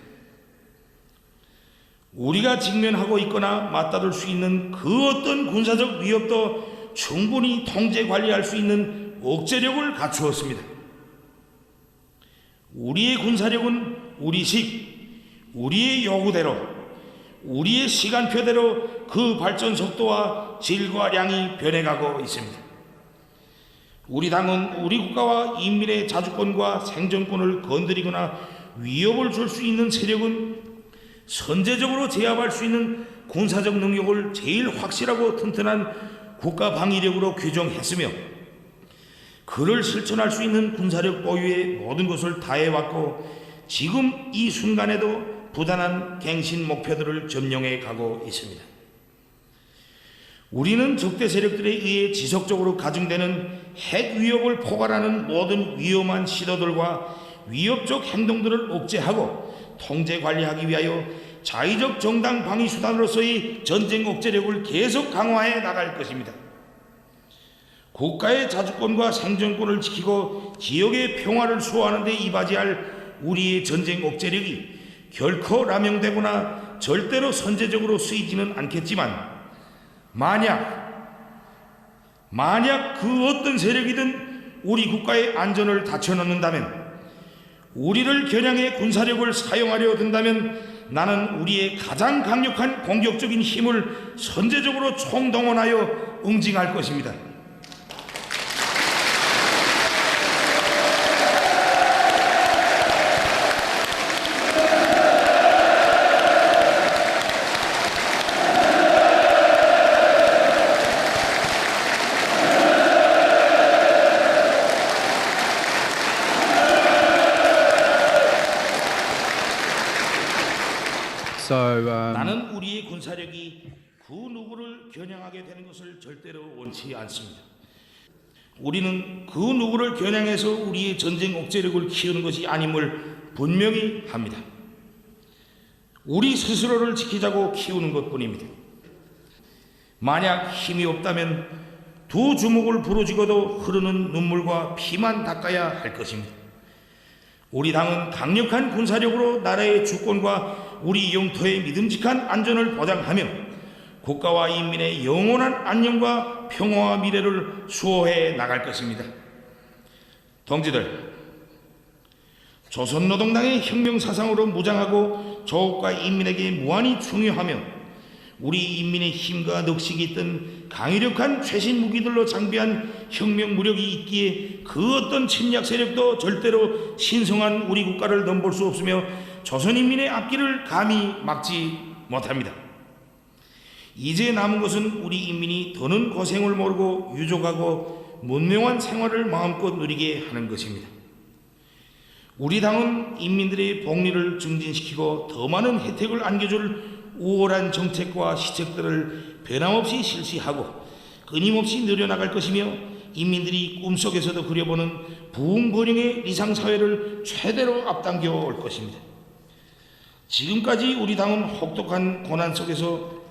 우리가 직면하고 있거나 맞다둘 수 있는 그 어떤 군사적 위협도 충분히 통제 관리할 수 있는 억제력을 갖추었습니다. 우리의 군사력은 우리식, 우리의 요구대로, 우리의 시간표대로 그 발전 속도와 질과 량이 변해가고 있습니다. 우리 당은 우리 국가와 인민의 자주권과 생존권을 건드리거나 위협을 줄 수 있는 세력은 선제적으로 제압할 수 있는 군사적 능력을 제일 확실하고 튼튼한 국가 방위력으로 규정했으며 그를 실천할 수 있는 군사력 보유에 모든 것을 다해왔고 지금 이 순간에도 부단한 갱신 목표들을 점령해 가고 있습니다. 우리는 적대 세력들에 의해 지속적으로 가중되는 핵 위협을 포괄하는 모든 위험한 시도들과 위협적 행동들을 억제하고 통제 관리하기 위하여 자의적 정당 방위 수단으로서의 전쟁 억제력을 계속 강화해 나갈 것입니다. 국가의 자주권과 생존권을 지키고 지역의 평화를 수호하는 데 이바지할 우리의 전쟁 억제력이 결코 남용되거나 절대로 선제적으로 쓰이지는 않겠지만 만약 그 어떤 세력이든 우리 국가의 안전을 다쳐놓는다면 우리를 겨냥해 군사력을 사용하려 든다면 나는 우리의 가장 강력한 공격적인 힘을 선제적으로 총동원하여 응징할 것입니다. 나는 우리의 군사력이 그 누구를 겨냥하게 되는 것을 절대로 원치 않습니다. 우리는 그 누구를 겨냥해서 우리의 전쟁 억제력을 키우는 것이 아님을 분명히 합니다. 우리 스스로를 지키자고 키우는 것뿐입니다. 만약 힘이 없다면 두 주먹을 부러지고도 흐르는 눈물과 피만 닦아야 할 것입니다. 우리 당은 강력한 군사력으로 나라의 주권과 우리 영토의 믿음직한 안전을 보장하며 국가와 인민의 영원한 안녕과 평화와 미래를 수호해 나갈 것입니다. 동지들, 조선노동당의 혁명사상으로 무장하고 조국과 인민에게 무한히 중요하며 우리 인민의 힘과 넋이 있던 강력한 최신 무기들로 장비한 혁명 무력이 있기에 그 어떤 침략 세력도 절대로 신성한 우리 국가를 넘볼 수 없으며 조선인민의 앞길을 감히 막지 못합니다. 이제 남은 것은 우리 인민이 더는 고생을 모르고 유족하고 문명한 생활을 마음껏 누리게 하는 것입니다. 우리 당은 인민들의 복리를 증진시키고 더 많은 혜택을 안겨줄 우월한 정책과 시책들을 변함없이 실시하고 끊임없이 늘려나갈 것이며 인민들이 꿈속에서도 그려보는 부흥번영의 리상사회를 최대로 앞당겨 올 것입니다. 지금까지 우리 당은 혹독한 고난 속에서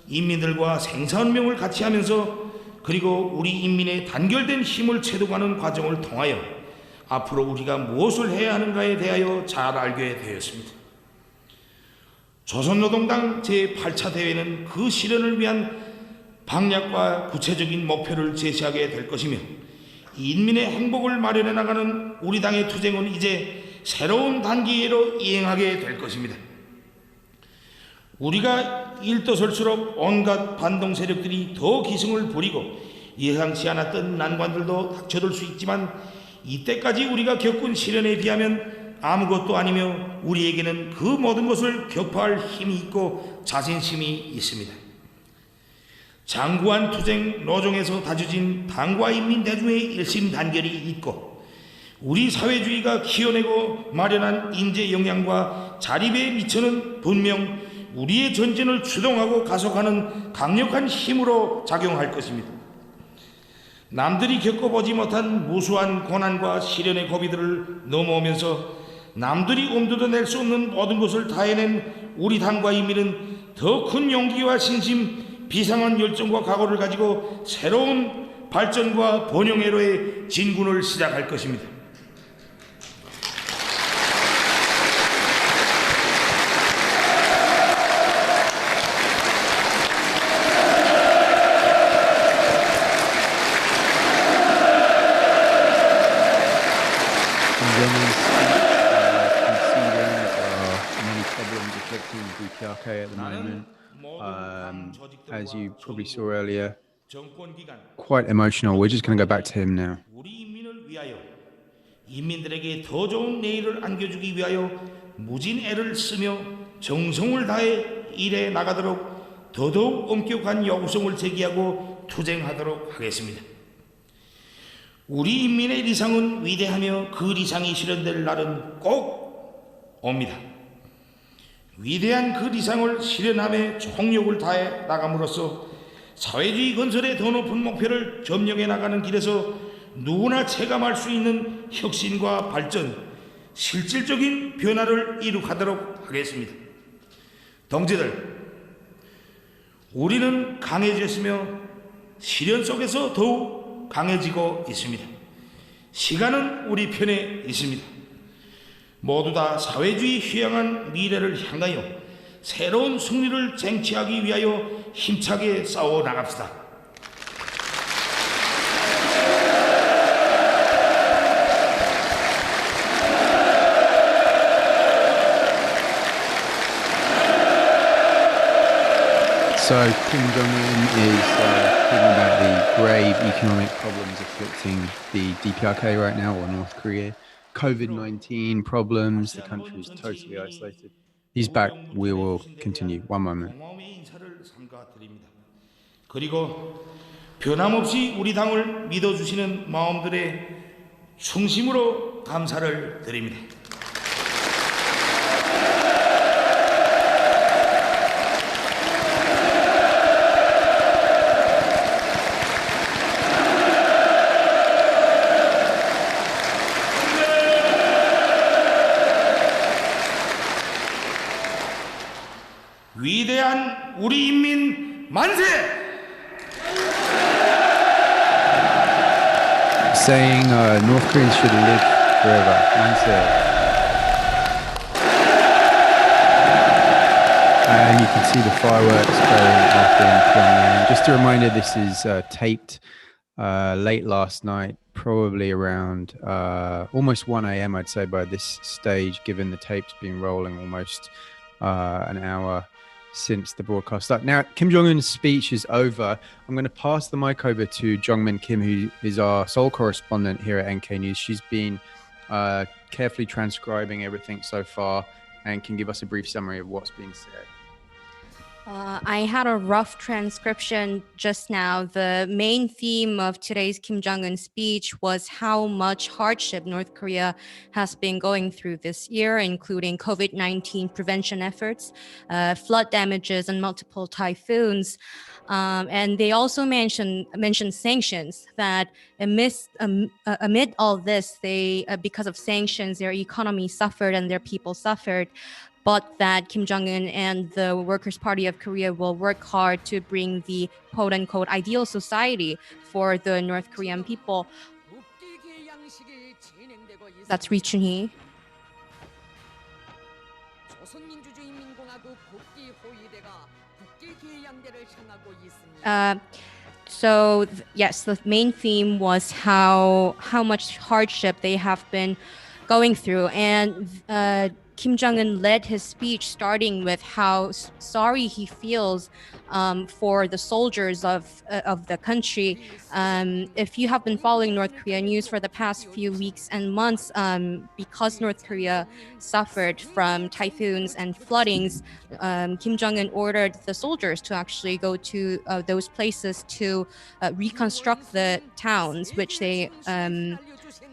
인민들과 생사운명을 같이 하면서 그리고 우리 인민의 단결된 힘을 체득하는 과정을 통하여 앞으로 우리가 무엇을 해야 하는가에 대하여 잘 알게 되었습니다. 조선노동당 제8차 대회는 그 실현을 위한 방략과 구체적인 목표를 제시하게 될 것이며 인민의 행복을 마련해 나가는 우리 당의 투쟁은 이제 새로운 단계로 이행하게 될 것입니다. 우리가 일떠설수록 온갖 반동 세력들이 더 기승을 부리고 예상치 않았던 난관들도 닥쳐들 수 있지만 이때까지 우리가 겪은 시련에 비하면 아무것도 아니며 우리에게는 그 모든 것을 격파할 힘이 있고 자신심이 있습니다. 장구한 투쟁 노정에서 다져진 당과 인민 대중의 일심 단결이 있고 우리 사회주의가 키워내고 마련한 인재 역량과 자립에 미쳐는 분명 우리의 전진을 주동하고 가속하는 강력한 힘으로 작용할 것입니다. 남들이 겪어보지 못한 무수한 고난과 시련의 고비들을 넘어오면서 남들이 엄두도 낼 수 없는 모든 것을 다 해낸 우리 당과 인민은 더 큰 용기와 신심, 비상한 열정과 각오를 가지고 새로운 발전과 번영회로의 진군을 시작할 것입니다. at the moment. As you probably saw earlier, quite emotional. We're just going to go back to him now. 우리 인민을 위하여, 인민들에게 더 좋은 내일을 안겨주기 위하여 무진 애를 쓰며 정성을 다해 일해 나가도록 더더욱 엄격한 요구성을 제기하고 투쟁하도록 하겠습니다. 우리 인민의 리상은 위대하며 그 리상이 실현될 날은 꼭 옵니다. 위대한 그 리상을 실현함에 총력을 다해 나감으로써 사회주의 건설의 더 높은 목표를 점령해 나가는 길에서 누구나 체감할 수 있는 혁신과 발전, 실질적인 변화를 이룩하도록 하겠습니다. 동지들, 우리는 강해졌으며 시련 속에서 더욱 강해지고 있습니다. 시간은 우리 편에 있습니다. 모두 다 사회주의 휴양한 미래를 향하여 새로운 승리를 쟁취하기 위하여 힘차게 싸워 나갑시다. So Kim Jong-un is talking about the grave economic problems afflicting the DPRK right now, or North Korea. COVID-19 problems, the country is totally isolated. He's back. We will continue. One moment. 그리고 변함없이 우리 당을 믿어주시는 마음들의 충심으로 감사를 드립니다. 위대한 우리 인민 만세! Saying North Koreans should live forever. Manse. And you can see the fireworks going off in Pyongyang. Just a reminder, this is taped late last night, probably around almost 1 a.m. I'd say by this stage, given the tape's been rolling almost an hour since the broadcast started. Now, Kim Jong-un's speech is over. I'm going to pass the mic over to Jongmin Kim, who is our sole correspondent here at NK News. She's been carefully transcribing everything so far and can give us a brief summary of what's being said. I had a rough transcription just now. The main theme of today's Kim Jong-un speech was how much hardship North Korea has been going through this year, including COVID-19 prevention efforts, flood damages, and multiple typhoons. And they also mentioned sanctions, that amid all this, because of sanctions, their economy suffered and their people suffered. But that Kim Jong-un and the Workers' Party of Korea will work hard to bring the quote-unquote ideal society for the North Korean people. That's Ri Chun-hee. So yes, the main theme was how much hardship they have been going through, and Kim Jong-un led his speech starting with how sorry he feels for the soldiers of the country. If you have been following North Korea news for the past few weeks and months, because North Korea suffered from typhoons and floodings, Kim Jong-un ordered the soldiers to actually go to those places to reconstruct the towns, which they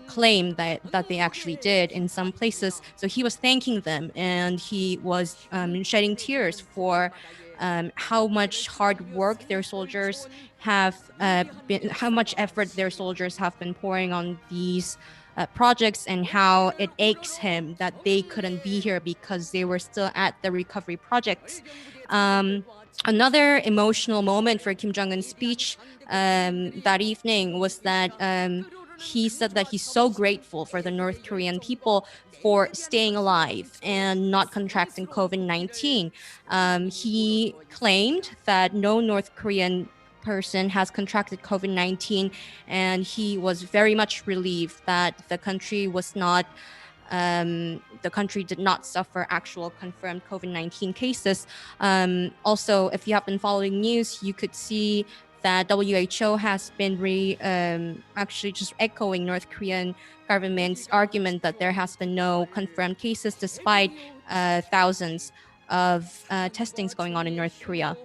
claim that they actually did in some places. So he was thanking them, and he was shedding tears for how much hard work their soldiers have been, how much effort their soldiers have been pouring on these projects, and how it aches him that they couldn't be here because they were still at the recovery projects. Another emotional moment for Kim Jong-un's speech that evening was that he said that he's so grateful for the North Korean people for staying alive and not contracting COVID-19. He claimed that no North Korean person has contracted COVID-19, and he was very much relieved that the country was not the country did not suffer actual confirmed COVID-19 cases. Also, if you have been following news, you could see that WHO has been actually just echoing North Korean government's argument that there has been no confirmed cases despite thousands of testings going on in North Korea.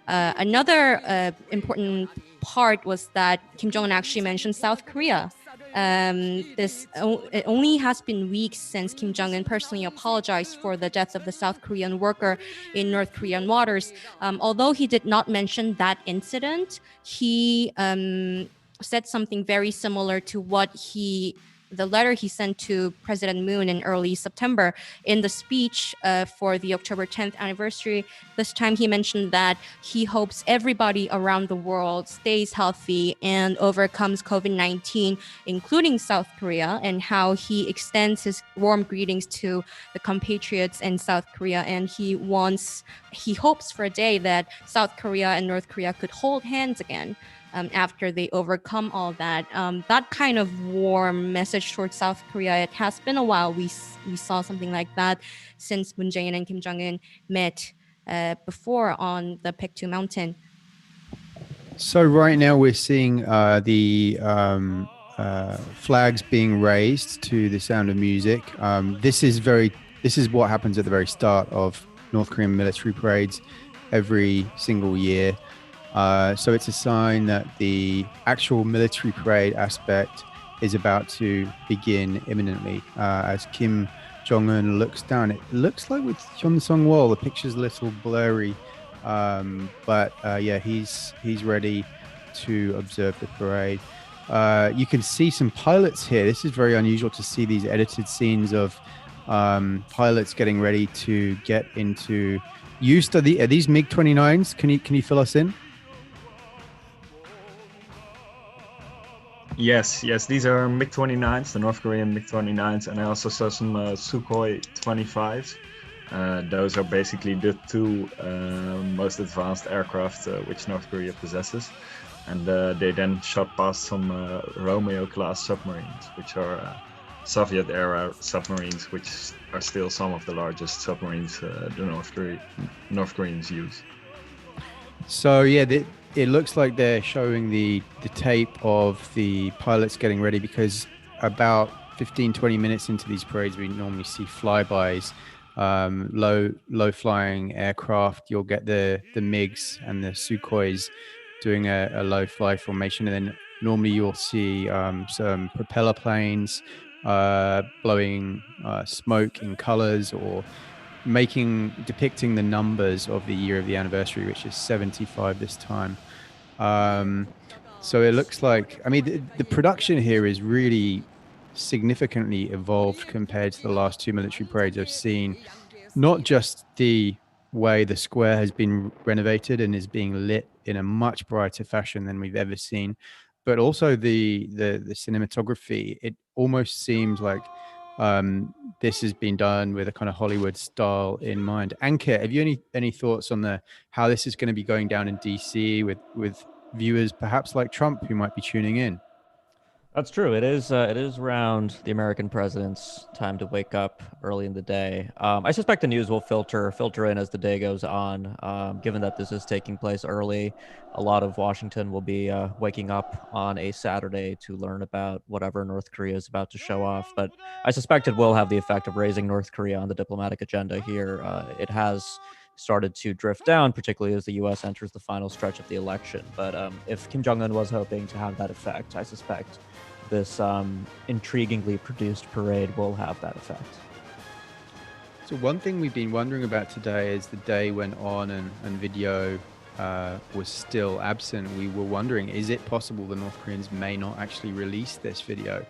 Another important part was that Kim Jong-un actually mentioned South Korea. It only has been weeks since Kim Jong-un personally apologized for the death of the South Korean worker in North Korean waters. Although he did not mention that incident, he said something very similar to the letter he sent to President Moon in early September. In the speech for the October 10th anniversary, this time he mentioned that he hopes everybody around the world stays healthy and overcomes COVID-19, including South Korea, and how he extends his warm greetings to the compatriots in South Korea. And he hopes for a day that South Korea and North Korea could hold hands again. After they overcome all that. That kind of warm message towards South Korea, it has been a while. We saw something like that since Moon Jae-in and Kim Jong-un met before on the Paektu mountain. So right now we're seeing the flags being raised to the sound of music. This is what happens at the very start of North Korean military parades every single year. So it's a sign that the actual military parade aspect is about to begin imminently. As Kim Jong-un looks down, it looks like with Hyun Sung-wol, the picture's a little blurry, but he's ready to observe the parade. You can see some pilots here. This is very unusual to see these edited scenes of pilots getting ready to get into use. Are these MiG-29s? Can you fill us in? Yes, these are MiG-29s, the North Korean MiG-29s, and I also saw some Sukhoi 25s. Those are basically the two most advanced aircraft which North Korea possesses. And they then shot past some Romeo-class submarines, which are Soviet-era submarines, which are still some of the largest submarines the North Koreans use. So yeah, it looks like they're showing the tape of the pilots getting ready, because about 15-20 minutes into these parades we normally see flybys, low flying aircraft. You'll get the MiGs and the Sukhois doing a low fly formation, and then normally you'll see some propeller planes blowing smoke in colors, or depicting the numbers of the year of the anniversary, which is 75 this time. So it looks like, the production here is really significantly evolved compared to the last two military parades I've seen. Not just the way the square has been renovated and is being lit in a much brighter fashion than we've ever seen, but also the cinematography. It almost seems like this has been done with a kind of Hollywood style in mind. Ankit, have you any thoughts on how this is going to be going down in DC with viewers perhaps like Trump who might be tuning in? That's true. It is around the American president's time to wake up early in the day. I suspect the news will filter in as the day goes on. Given that this is taking place early, a lot of Washington will be waking up on a Saturday to learn about whatever North Korea is about to show off. But I suspect it will have the effect of raising North Korea on the diplomatic agenda here. It has started to drift down, particularly as the U.S. enters the final stretch of the election. But if Kim Jong-un was hoping to have that effect, I suspect this intriguingly produced parade will have that effect. So one thing we've been wondering about today, as the day went on and video was still absent, we were wondering, is it possible the North Koreans may not actually release this video?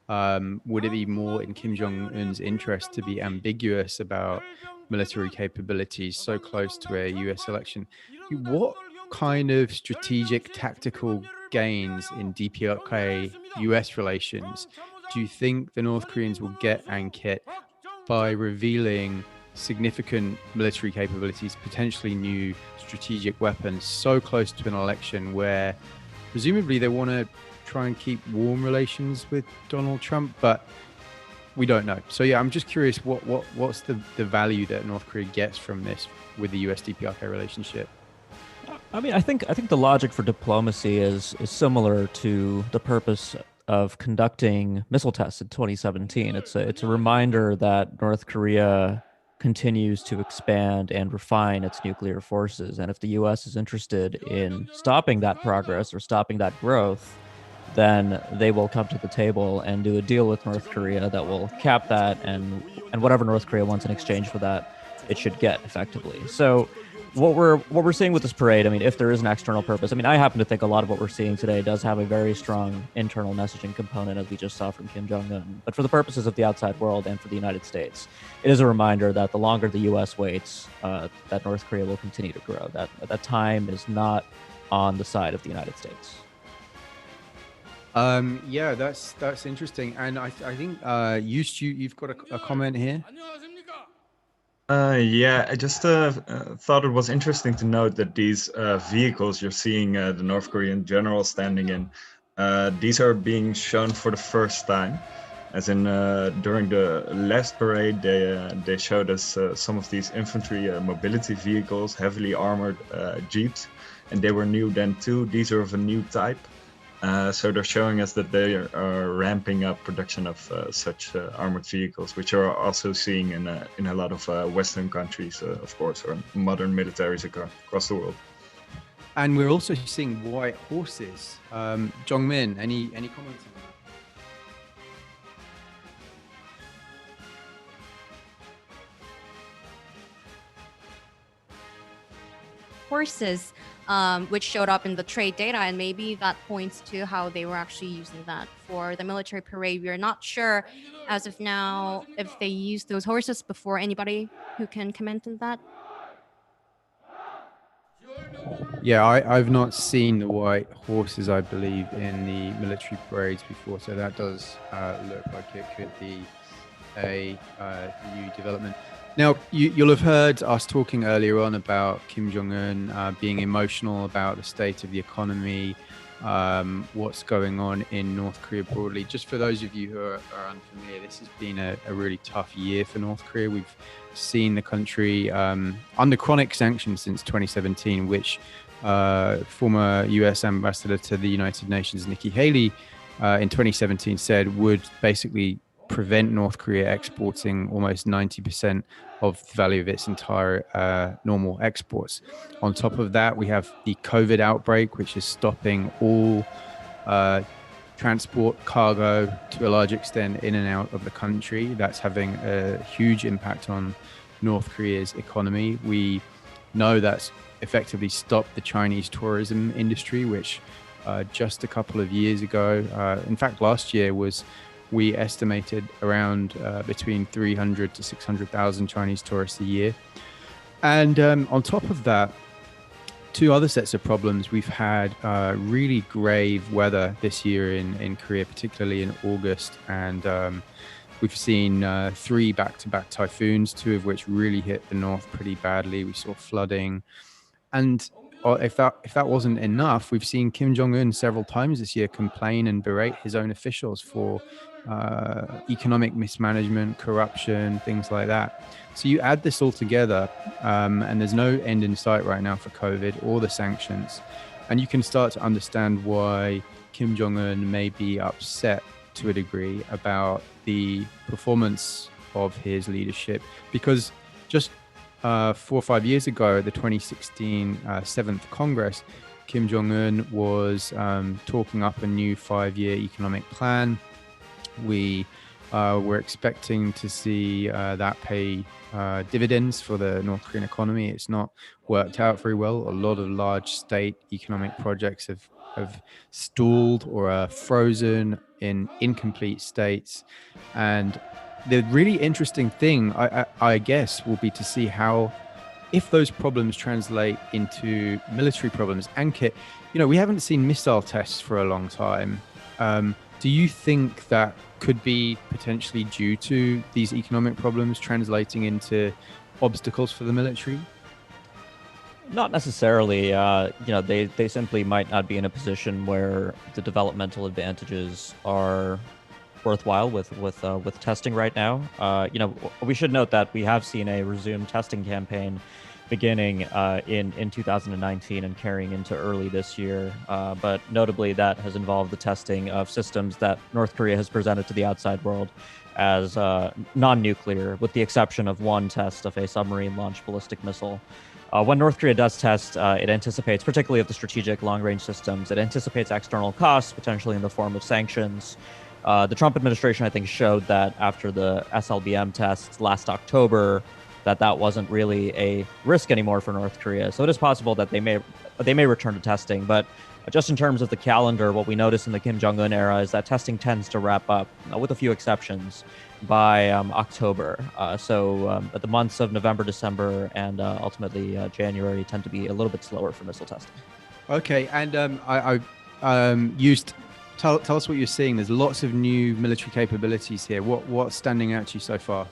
Would it be more in Kim Jong-un's interest to be ambiguous about military capabilities so close to a US election? What kind of strategic tactical gains in DPRK-US relations do you think the North Koreans will get, Ankit, by revealing significant military capabilities, potentially new strategic weapons, so close to an election where presumably they want to try and keep warm relations with Donald Trump, but we don't know. So yeah, I'm just curious, what's the value that North Korea gets from this with the US DPRK relationship? I mean, I think the logic for diplomacy is similar to the purpose of conducting missile tests in 2017. It's a reminder that North Korea continues to expand and refine its nuclear forces, and if the U.S. is interested in stopping that progress or stopping that growth, then they will come to the table and do a deal with North Korea that will cap that, and whatever North Korea wants in exchange for that, it should get effectively. So what we're seeing with this parade, I mean, if there is an external purpose, I mean, I happen to think a lot of what we're seeing today does have a very strong internal messaging component, as we just saw from Kim Jong-un. But for the purposes of the outside world and for the United States, it is a reminder that the longer the U.S. waits, that North Korea will continue to grow. That time is not on the side of the United States. Yeah, that's interesting, and I think you've got a comment here. Yeah, I just thought it was interesting to note that these vehicles you're seeing the North Korean general standing in, these are being shown for the first time. As in, during the last parade, they showed us some of these infantry mobility vehicles, heavily armored jeeps, and they were new then too. These are of a new type. So they're showing us that they are ramping up production of such armored vehicles, which are also seeing in a lot of Western countries, of course, or modern militaries across the world. And we're also seeing white horses. Jongmin, any comments on that? Horses, which showed up in the trade data, and maybe that points to how they were actually using that for the military parade. We are not sure as of now if they used those horses before. Anybody who can comment on that? Yeah, I've not seen the white horses, I believe, in the military parades before, so that does look like it could be a new development. Now, you'll have heard us talking earlier on about Kim Jong-un being emotional about the state of the economy, what's going on in North Korea broadly. Just for those of you who are unfamiliar, this has been a really tough year for North Korea. We've seen the country under chronic sanctions since 2017, which former US ambassador to the United Nations, Nikki Haley, in 2017 said would basically prevent North Korea exporting almost 90% of the value of its entire normal exports. On top of that, we have the COVID outbreak, which is stopping all transport, cargo, to a large extent, in and out of the country. That's having a huge impact on North Korea's economy. We know that's effectively stopped the Chinese tourism industry, which just a couple of years ago, in fact, last year we estimated around between 300 to 600,000 Chinese tourists a year. And on top of that, two other sets of problems. We've had really grave weather this year in Korea, particularly in August. And we've seen 3 back-to-back typhoons, 2 of which really hit the north pretty badly. We saw flooding. And if that wasn't enough, we've seen Kim Jong-un several times this year complain and berate his own officials for economic mismanagement, corruption, things like that. So you add this all together, and there's no end in sight right now for COVID or the sanctions, and you can start to understand why Kim Jong-un may be upset to a degree about the performance of his leadership, because just 4 or 5 years ago at the 2016 7th Congress, Kim Jong-un was talking up a new 5-year economic plan. We were expecting to see that pay dividends for the North Korean economy. It's not worked out very well. A lot of large state economic projects have stalled or are frozen in incomplete states. And the really interesting thing, I guess, will be to see how, if those problems translate into military problems. Ankit, we haven't seen missile tests for a long time. Do you think that could be potentially due to these economic problems translating into obstacles for the military? Not necessarily. They simply might not be in a position where the developmental advantages are worthwhile with testing right now. We should note that we have seen a resumed testing campaign beginning in 2019 and carrying into early this year. But notably, that has involved the testing of systems that North Korea has presented to the outside world as non-nuclear, with the exception of one test of a submarine-launched ballistic missile. When North Korea does test, it anticipates, particularly of the strategic long-range systems, it anticipates external costs, potentially in the form of sanctions. The Trump administration, I think, showed that after the SLBM tests last October, that wasn't really a risk anymore for North Korea. So it is possible that they may return to testing. But just in terms of the calendar, what we notice in the Kim Jong-un era is that testing tends to wrap up, with a few exceptions, by October. So the months of November, December, and ultimately January tend to be a little bit slower for missile testing. Okay, and tell us what you're seeing. There's lots of new military capabilities here. What's standing out to you so far?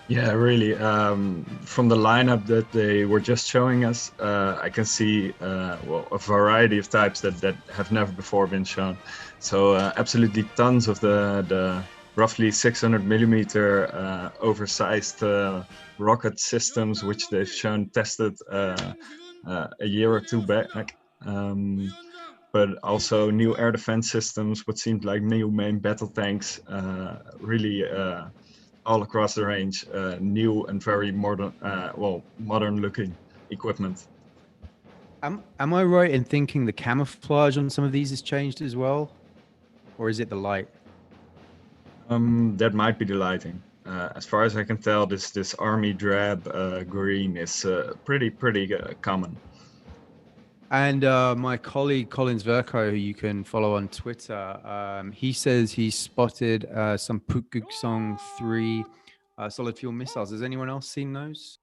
Yeah, really. From the lineup that they were just showing us, I can see a variety of types that have never before been shown. So absolutely tons of the roughly 600 millimeter oversized rocket systems, which they've shown tested a year or two back. But also new air defense systems, what seemed like new main battle tanks, really all across the range, new and very modern looking equipment. Am I right in thinking the camouflage on some of these has changed as well? Or is it the light? That might be the lighting. As far as I can tell, this army drab green is pretty common. And my colleague Colin Zverko, who you can follow on Twitter, he says he spotted some Pukguksong 3 solid fuel missiles. Has anyone else seen those?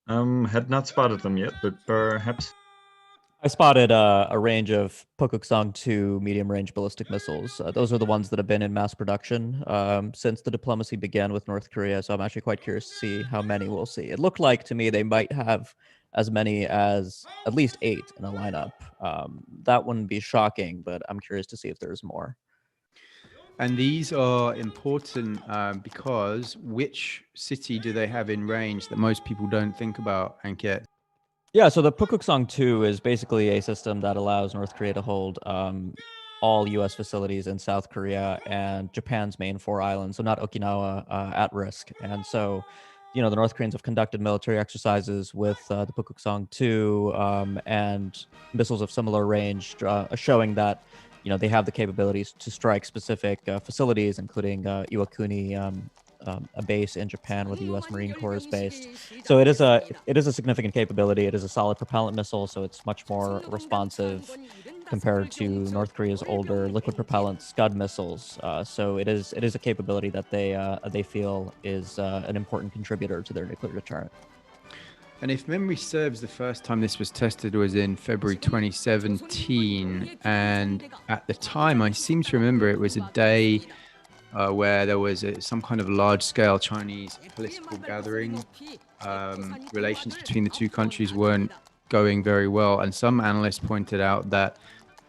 Had not spotted them yet, but perhaps. I spotted a range of Pukguksong 2 medium-range ballistic missiles. Those are the ones that have been in mass production since the diplomacy began with North Korea, so I'm actually quite curious to see how many we'll see. It looked like to me they might have as many as at least 8 in a lineup. That wouldn't be shocking, but I'm curious to see if there's more. And these are important because which city do they have in range that most people don't think about, Ankit? Yeah, so the Pukguksong 2 is basically a system that allows North Korea to hold all U.S. facilities in South Korea and Japan's main 4 islands, so not Okinawa, at risk. And so, the North Koreans have conducted military exercises with the Pukguksong 2 and missiles of similar range, showing that, they have the capabilities to strike specific facilities, including Iwakuni, a base in Japan where the U.S. Marine Corps is based. So it is a significant capability. It is a solid propellant missile, so it's much more responsive compared to North Korea's older liquid propellant Scud missiles. So it is a capability that they feel is an important contributor to their nuclear deterrent. And if memory serves, the first time this was tested was in February 2017. And at the time, I seem to remember it was a day where there was some kind of large-scale Chinese political gathering. Relations between the two countries weren't going very well. And some analysts pointed out that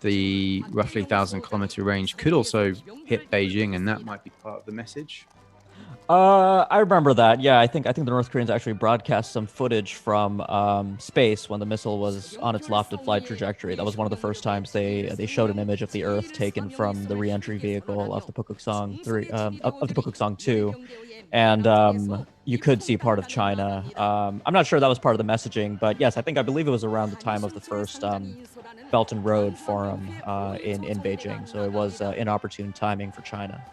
the roughly 1,000-kilometer range could also hit Beijing, and that might be part of the message. I remember that. Yeah, I think the North Koreans actually broadcast some footage from space when the missile was on its lofted flight trajectory. That was one of the first times they showed an image of the Earth taken from the reentry vehicle of the Pukguksong 3 of the Pukguksong 2, and you could see part of China. I'm not sure that was part of the messaging, but yes, I believe it was around the time of the first Belt and Road Forum in Beijing. So it was inopportune timing for China.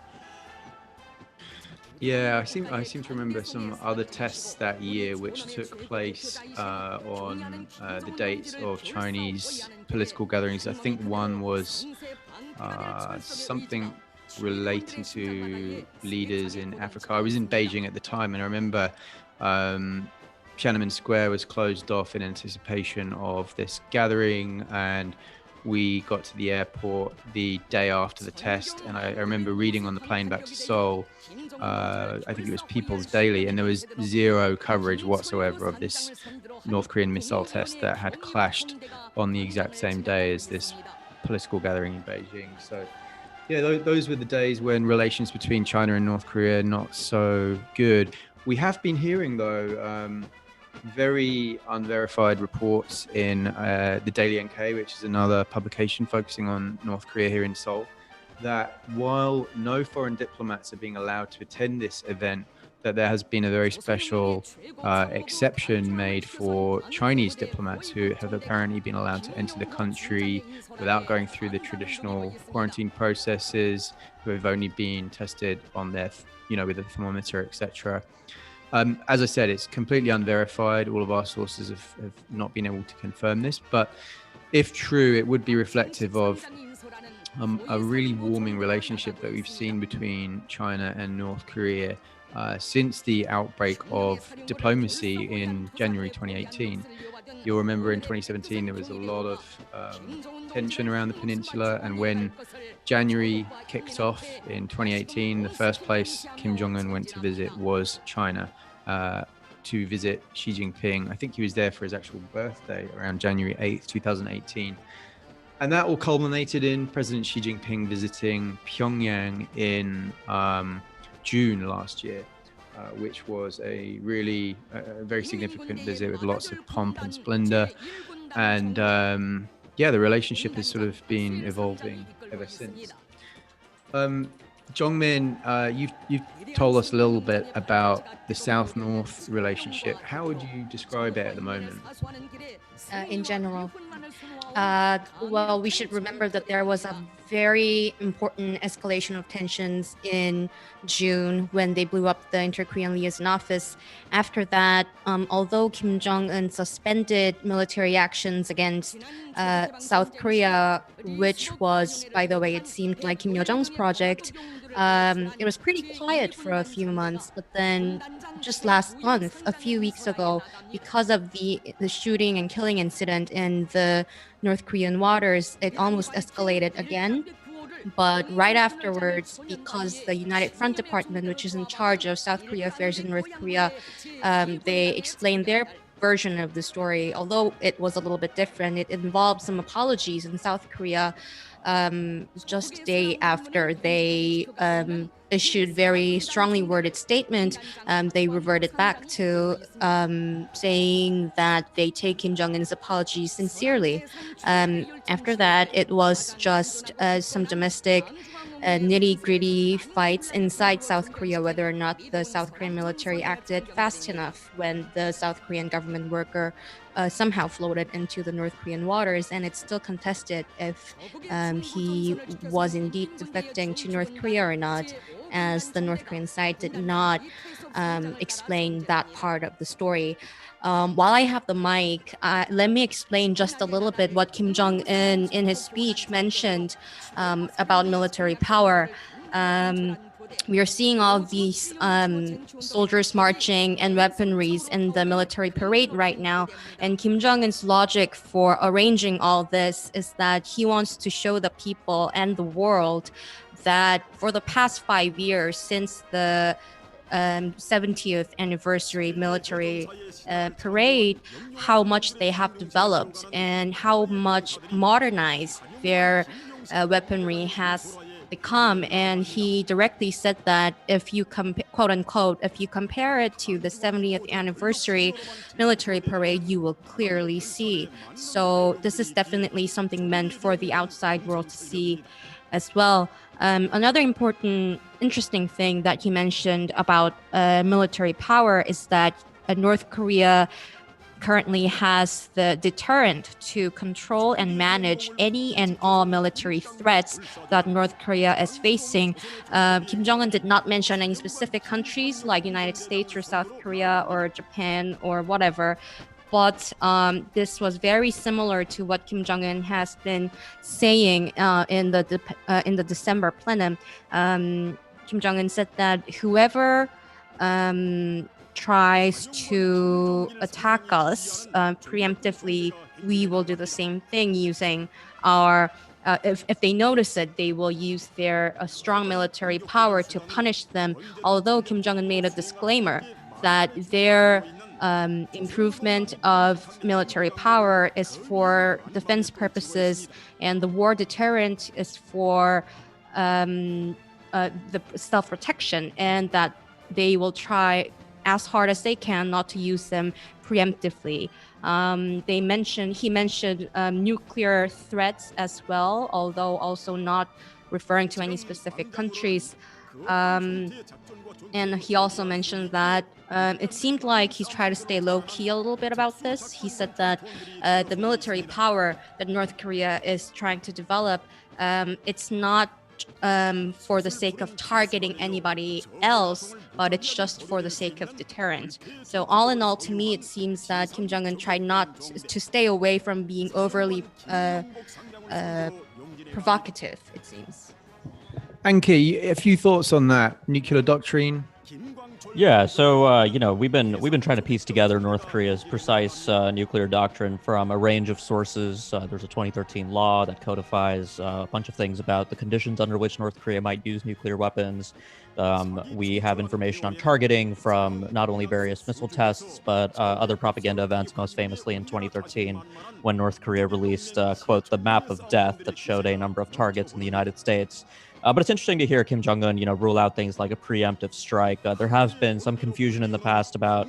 Yeah, I seem to remember some other tests that year which took place on the dates of Chinese political gatherings. I think one was something relating to leaders in Africa. I was in Beijing at the time, and I remember Tiananmen Square was closed off in anticipation of this gathering, and we got to the airport the day after the test, and I remember reading on the plane back to Seoul, I think it was People's Daily, and there was zero coverage whatsoever of this North Korean missile test that had clashed on the exact same day as this political gathering in Beijing. So yeah, those were the days when relations between China and North Korea not so good. We have been hearing, though, very unverified reports in the Daily NK, which is another publication focusing on North Korea here in Seoul, that while no foreign diplomats are being allowed to attend this event, that there has been a very special exception made for Chinese diplomats who have apparently been allowed to enter the country without going through the traditional quarantine processes, who have only been tested on their, with a thermometer, etc. As I said, it's completely unverified. All of our sources have not been able to confirm this, but if true, it would be reflective of a really warming relationship that we've seen between China and North Korea since the outbreak of diplomacy in January 2018. You'll remember in 2017 there was a lot of tension around the peninsula, and when January kicked off in 2018, the first place Kim Jong-un went to visit was China, to visit Xi Jinping. I think he was there for his actual birthday around January 8th, 2018. And that all culminated in President Xi Jinping visiting Pyongyang in June last year, which was a really very significant visit with lots of pomp and splendor. And the relationship has sort of been evolving ever since. Jongmin, you've told us a little bit about the South-North relationship. How would you describe it at the moment? In general, well, we should remember that there was a very important escalation of tensions in June when they blew up the Inter-Korean Liaison Office. After that, although Kim Jong-un suspended military actions against South Korea, which was, by the way, it seemed like Kim Yo-jong's project, it was pretty quiet for a few months. But then just last month, a few weeks ago, because of the shooting and killing incident in the North Korean waters, it almost escalated again. But right afterwards, because the United Front Department, which is in charge of South Korea affairs in North Korea, they explained their version of the story. Although it was a little bit different, it involved some apologies in South Korea just day after they issued very strongly worded statement. They reverted back to saying that they take Kim Jong-un's apology sincerely. After that, it was just some domestic nitty-gritty fights inside South Korea, whether or not the South Korean military acted fast enough when the South Korean government worker somehow floated into the North Korean waters, and it's still contested if he was indeed defecting to North Korea or not, as the North Korean side did not explain that part of the story. While I have the mic, let me explain just a little bit what Kim Jong-un in his speech mentioned about military power. We are seeing all these soldiers marching and weaponries in the military parade right now. And Kim Jong-un's logic for arranging all this is that he wants to show the people and the world that for the past 5 years, since the 70th anniversary military parade, how much they have developed and how much modernized their weaponry has they come, and he directly said that if you quote unquote, if you compare it to the 70th anniversary military parade, you will clearly see. So this is definitely something meant for the outside world to see as well. Another interesting thing that he mentioned about military power is that North Korea currently has the deterrent to control and manage any and all military threats that North Korea is facing. Kim Jong-un did not mention any specific countries like United States or South Korea or Japan or whatever, but this was very similar to what Kim Jong-un has been saying in the December plenum. Kim Jong-un said that whoever tries to attack us preemptively, we will do the same thing using our if they notice it, they will use their strong military power to punish them. Although Kim Jong-un made a disclaimer that their improvement of military power is for defense purposes and the war deterrent is for the self-protection, and that they will try as hard as they can not to use them preemptively. He mentioned nuclear threats as well, although also not referring to any specific countries. And he also mentioned that it seemed like he's trying to stay low-key a little bit about this. He said that the military power that North Korea is trying to develop, it's not for the sake of targeting anybody else, but it's just for the sake of deterrent. So all in all, to me, it seems that Kim Jong-un tried not to stay away from being overly provocative, it seems. Anki, a few thoughts on that nuclear doctrine? Yeah, so we've been trying to piece together North Korea's precise nuclear doctrine from a range of sources. There's a 2013 law that codifies a bunch of things about the conditions under which North Korea might use nuclear weapons. We have information on targeting from not only various missile tests, but other propaganda events, most famously in 2013, when North Korea released, quote, the map of death that showed a number of targets in the United States. But it's interesting to hear Kim Jong-un, rule out things like a preemptive strike. There has been some confusion in the past about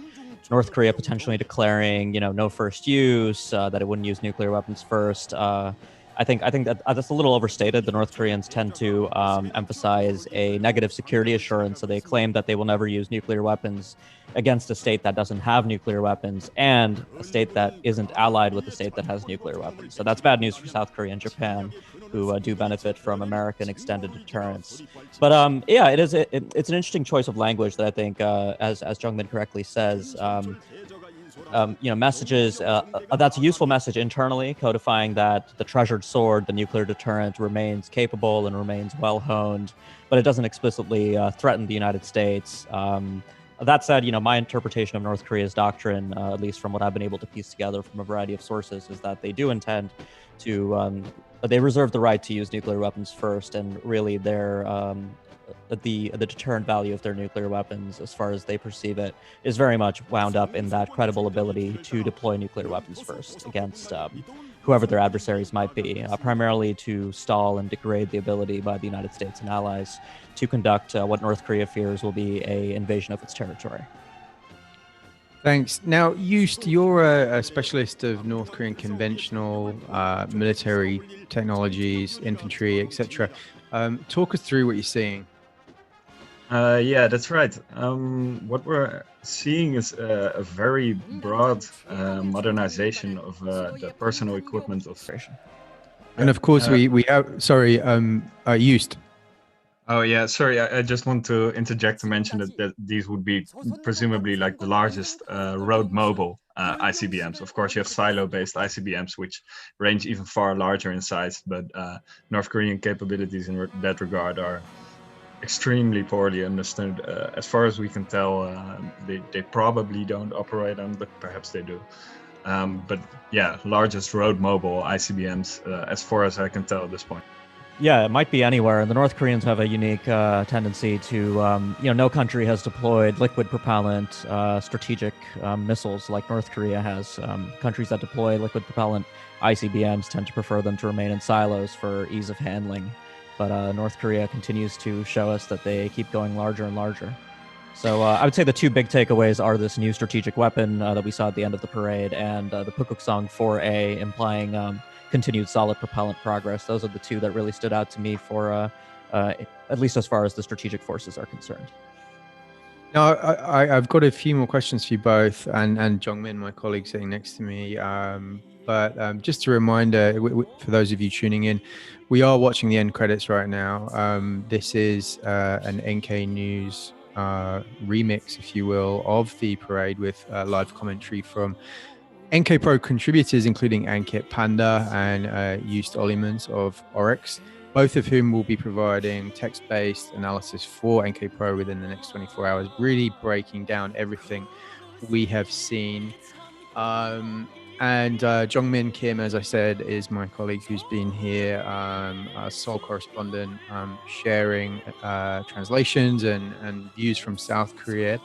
North Korea potentially declaring, no first use, that it wouldn't use nuclear weapons first. I think that that's a little overstated. The North Koreans tend to emphasize a negative security assurance, so they claim that they will never use nuclear weapons against a state that doesn't have nuclear weapons and a state that isn't allied with a state that has nuclear weapons. So that's bad news for South Korea and Japan, who do benefit from American extended deterrence. But it's an interesting choice of language that I think, as Jung-min correctly says, messages, that's a useful message internally, codifying that the treasured sword, the nuclear deterrent, remains capable and remains well-honed, but it doesn't explicitly threaten the United States. That said, my interpretation of North Korea's doctrine, at least from what I've been able to piece together from a variety of sources, is that they do intend to, they reserve the right to use nuclear weapons first, and really their the deterrent value of their nuclear weapons, as far as they perceive it, is very much wound up in that credible ability to deploy nuclear weapons first against whoever their adversaries might be, primarily to stall and degrade the ability by the United States and allies to conduct what North Korea fears will be an invasion of its territory. Thanks. Now, Joost, you're a specialist of North Korean conventional military technologies, infantry, etc. Talk us through what you're seeing. Yeah, that's right. What we're seeing is a very broad modernization of the personal equipment of. And of course, we have. Sorry, Joost. Oh yeah, sorry. I just want to interject to mention that these would be presumably like the largest road mobile ICBMs. Of course, you have silo-based ICBMs, which range even far larger in size. But North Korean capabilities in that regard are extremely poorly understood. As far as we can tell, they probably don't operate on, but perhaps they do. But yeah, largest road mobile ICBMs, as far as I can tell at this point. Yeah, it might be anywhere. And the North Koreans have a unique tendency to, no country has deployed liquid propellant strategic missiles like North Korea has. Countries that deploy liquid propellant ICBMs tend to prefer them to remain in silos for ease of handling. but North Korea continues to show us that they keep going larger and larger. So I would say the two big takeaways are this new strategic weapon that we saw at the end of the parade, and the Pukguksong 4A implying continued solid propellant progress. Those are the two that really stood out to me for at least as far as the strategic forces are concerned. Now, I've got a few more questions for you both, and Jongmin, my colleague sitting next to me. But just a reminder for those of you tuning in, we are watching the end credits right now. This is an NK News remix, if you will, of the parade with live commentary from NK Pro contributors, including Ankit Panda and Joost Ollemans of Oryx, both of whom will be providing text-based analysis for NK Pro within the next 24 hours, really breaking down everything we have seen. And Jongmin Kim, as I said, is my colleague who's been here, our Seoul correspondent, sharing translations and views from South Korea.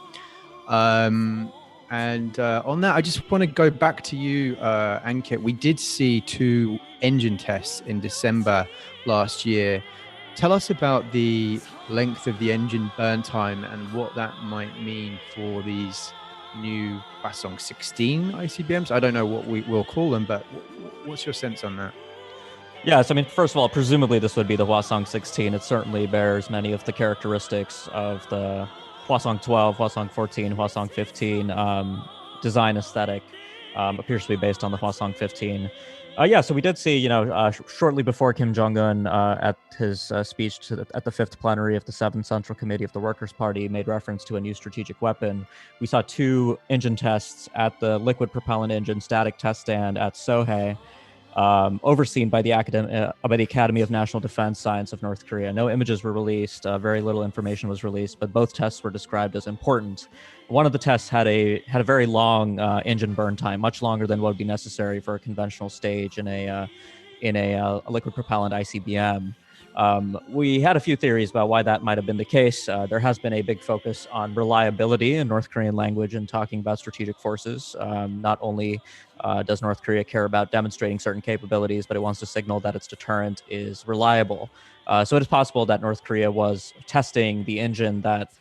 And on that, I just want to go back to you, Ankit. We did see 2 engine tests in December last year. Tell us about the length of the engine burn time and what that might mean for these new Hwasong 16 ICBMs. I don't know what we will call them, but what's your sense on that? Yes, I mean, first of all, presumably this would be the Hwasong 16. It certainly bears many of the characteristics of the Hwasong 12, Hwasong 14, Hwasong 15 design aesthetic. Appears to be based on the Hwasong 15. So we did see, shortly before Kim Jong-un at his speech at the 5th plenary of the 7th Central Committee of the Workers' Party made reference to a new strategic weapon. We saw 2 engine tests at the liquid propellant engine static test stand at Sohae, overseen by the Academy of National Defense Science of North Korea. No images were released, very little information was released, but both tests were described as important. One of the tests had a very long engine burn time, much longer than what would be necessary for a conventional stage in a liquid propellant ICBM. We had a few theories about why that might have been the case. There has been a big focus on reliability in North Korean language and talking about strategic forces. Not only does North Korea care about demonstrating certain capabilities, but it wants to signal that its deterrent is reliable. So it is possible that North Korea was testing the engine that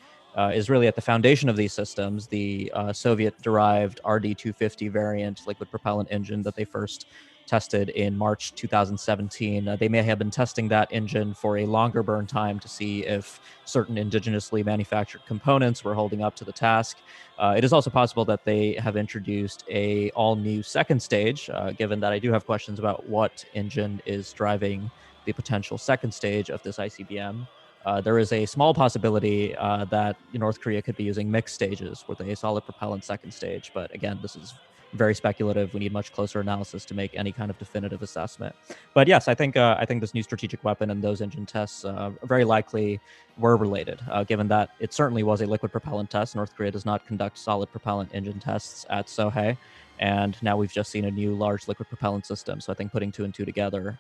is really at the foundation of these systems, the Soviet-derived RD-250 variant liquid propellant engine that they first tested in March 2017. They may have been testing that engine for a longer burn time to see if certain indigenously manufactured components were holding up to the task. It is also possible that they have introduced a all-new second stage, given that I do have questions about what engine is driving the potential second stage of this ICBM. There is a small possibility that North Korea could be using mixed stages with a solid propellant second stage. But again, this is very speculative. We need much closer analysis to make any kind of definitive assessment. But yes, I think this new strategic weapon and those engine tests very likely were related, given that it certainly was a liquid propellant test. North Korea does not conduct solid propellant engine tests at Sohae. And now we've just seen a new large liquid propellant system. So I think putting 2 and 2 together,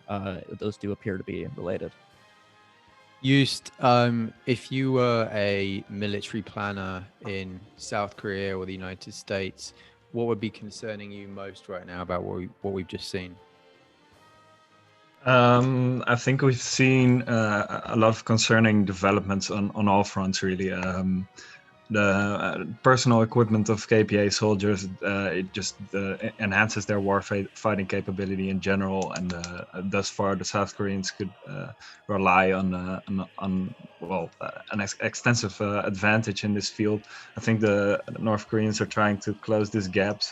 those do appear to be related. Joost, if you were a military planner in South Korea or the United States, what would be concerning you most right now about what we've just seen? I think we've seen a lot of concerning developments on all fronts, really. The personal equipment of KPA soldiers, it just enhances their war fighting capability in general, and thus far the South Koreans could rely on an extensive advantage in this field. I think the North Koreans are trying to close this gap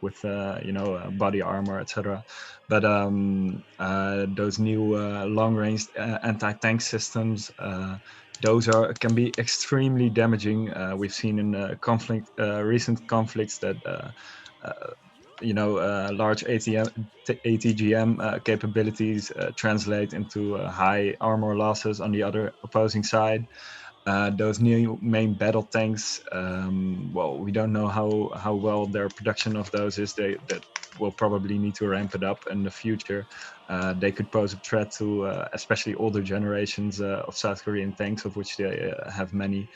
with body armor, etc. But those new long-range anti-tank systems, those can be extremely damaging. We've seen in recent conflicts that large ATGM capabilities translate into high armor losses on the other opposing side. Those new main battle tanks, we don't know how well their production of those is. That will probably need to ramp it up in the future. They could pose a threat to especially older generations of South Korean tanks, of which they have many.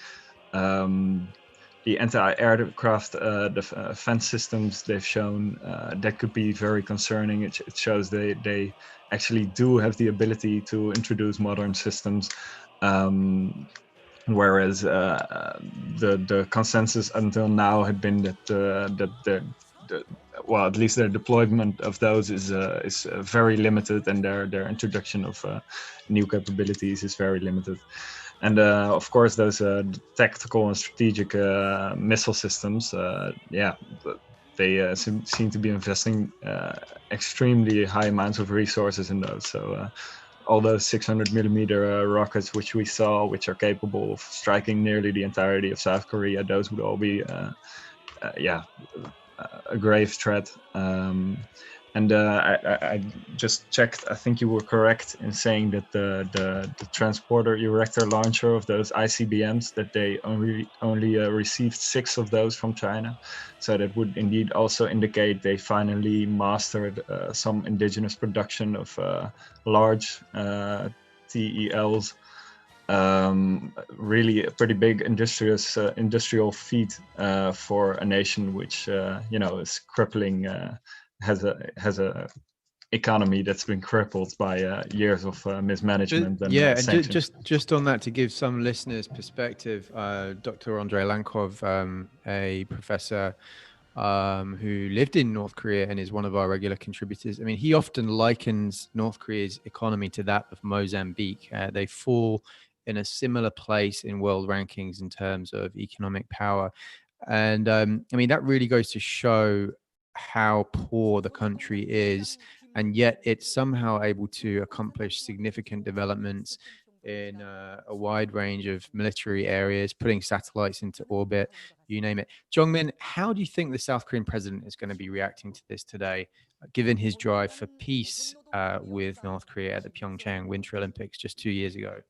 the anti-aircraft defense systems they've shown, that could be very concerning. It shows they actually do have the ability to introduce modern systems, whereas the consensus until now had been that well, at least their deployment of those is very limited, and their introduction of new capabilities is very limited. And of course, those tactical and strategic missile systems, they seem to be investing extremely high amounts of resources in those. So all those 600 millimeter rockets which we saw, which are capable of striking nearly the entirety of South Korea, those would all be a grave threat. And I just checked. I think you were correct in saying that the transporter erector launcher of those ICBMs, that they only received 6 of those from China. So that would indeed also indicate they finally mastered some indigenous production of large TELs. Really a pretty big industrial feat for a nation which is crippling. Has a economy that's been crippled by years of mismanagement and sanctions. Just on that, to give some listeners perspective, Dr. Andrei Lankov, a professor who lived in North Korea and is one of our regular contributors. I mean, he often likens North Korea's economy to that of Mozambique. They fall in a similar place in world rankings in terms of economic power. And I mean, that really goes to show how poor the country is, and yet it's somehow able to accomplish significant developments in a wide range of military areas, putting satellites into orbit, you name it. Jong-min, how do you think the South Korean president is going to be reacting to this today, given his drive for peace with North Korea at the Pyeongchang Winter Olympics just 2 years ago?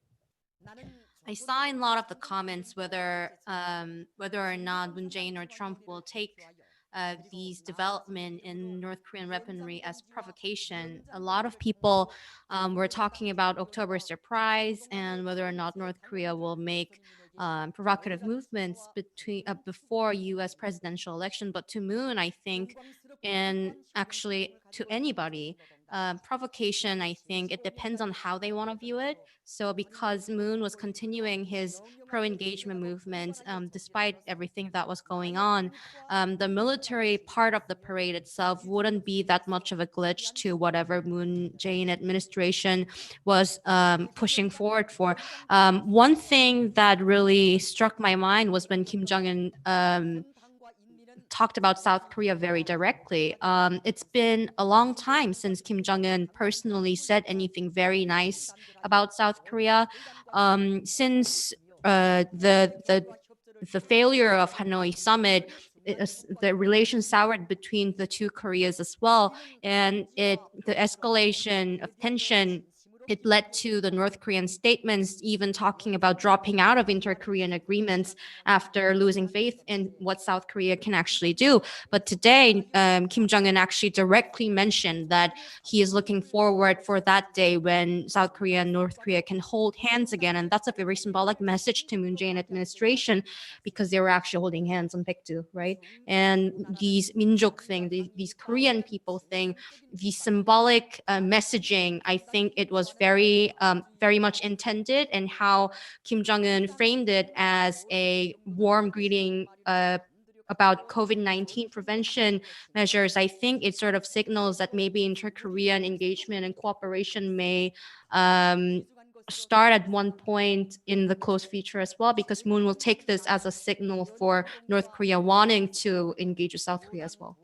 I saw in a lot of the comments whether or not Moon Jae-in or Trump will take these development in North Korean weaponry as provocation. A lot of people were talking about October surprise and whether or not North Korea will make provocative movements before U.S. presidential election. But to Moon, I think, and actually to anybody, provocation, I think it depends on how they want to view it. So because Moon was continuing his pro-engagement movement despite everything that was going on, the military part of the parade itself wouldn't be that much of a glitch to whatever Moon Jae-in administration was pushing forward for. One thing that really struck my mind was when Kim Jong-un talked about South Korea very directly. It's been a long time since Kim Jong-un personally said anything very nice about South Korea. Since the failure of Hanoi summit, the relations soured between the two Koreas as well, and the escalation of tension. It led to the North Korean statements even talking about dropping out of inter-Korean agreements after losing faith in what South Korea can actually do. But today, Kim Jong-un actually directly mentioned that he is looking forward for that day when South Korea and North Korea can hold hands again. And that's a very symbolic message to Moon Jae-in administration, because they were actually holding hands on Baekdu, right? And these Minjok thing, these Korean people thing, the symbolic messaging, I think it was very much intended, and how Kim Jong-un framed it as a warm greeting about COVID-19 prevention measures. I think it sort of signals that maybe inter-Korean engagement and cooperation may start at one point in the close future as well, because Moon will take this as a signal for North Korea wanting to engage with South Korea as well.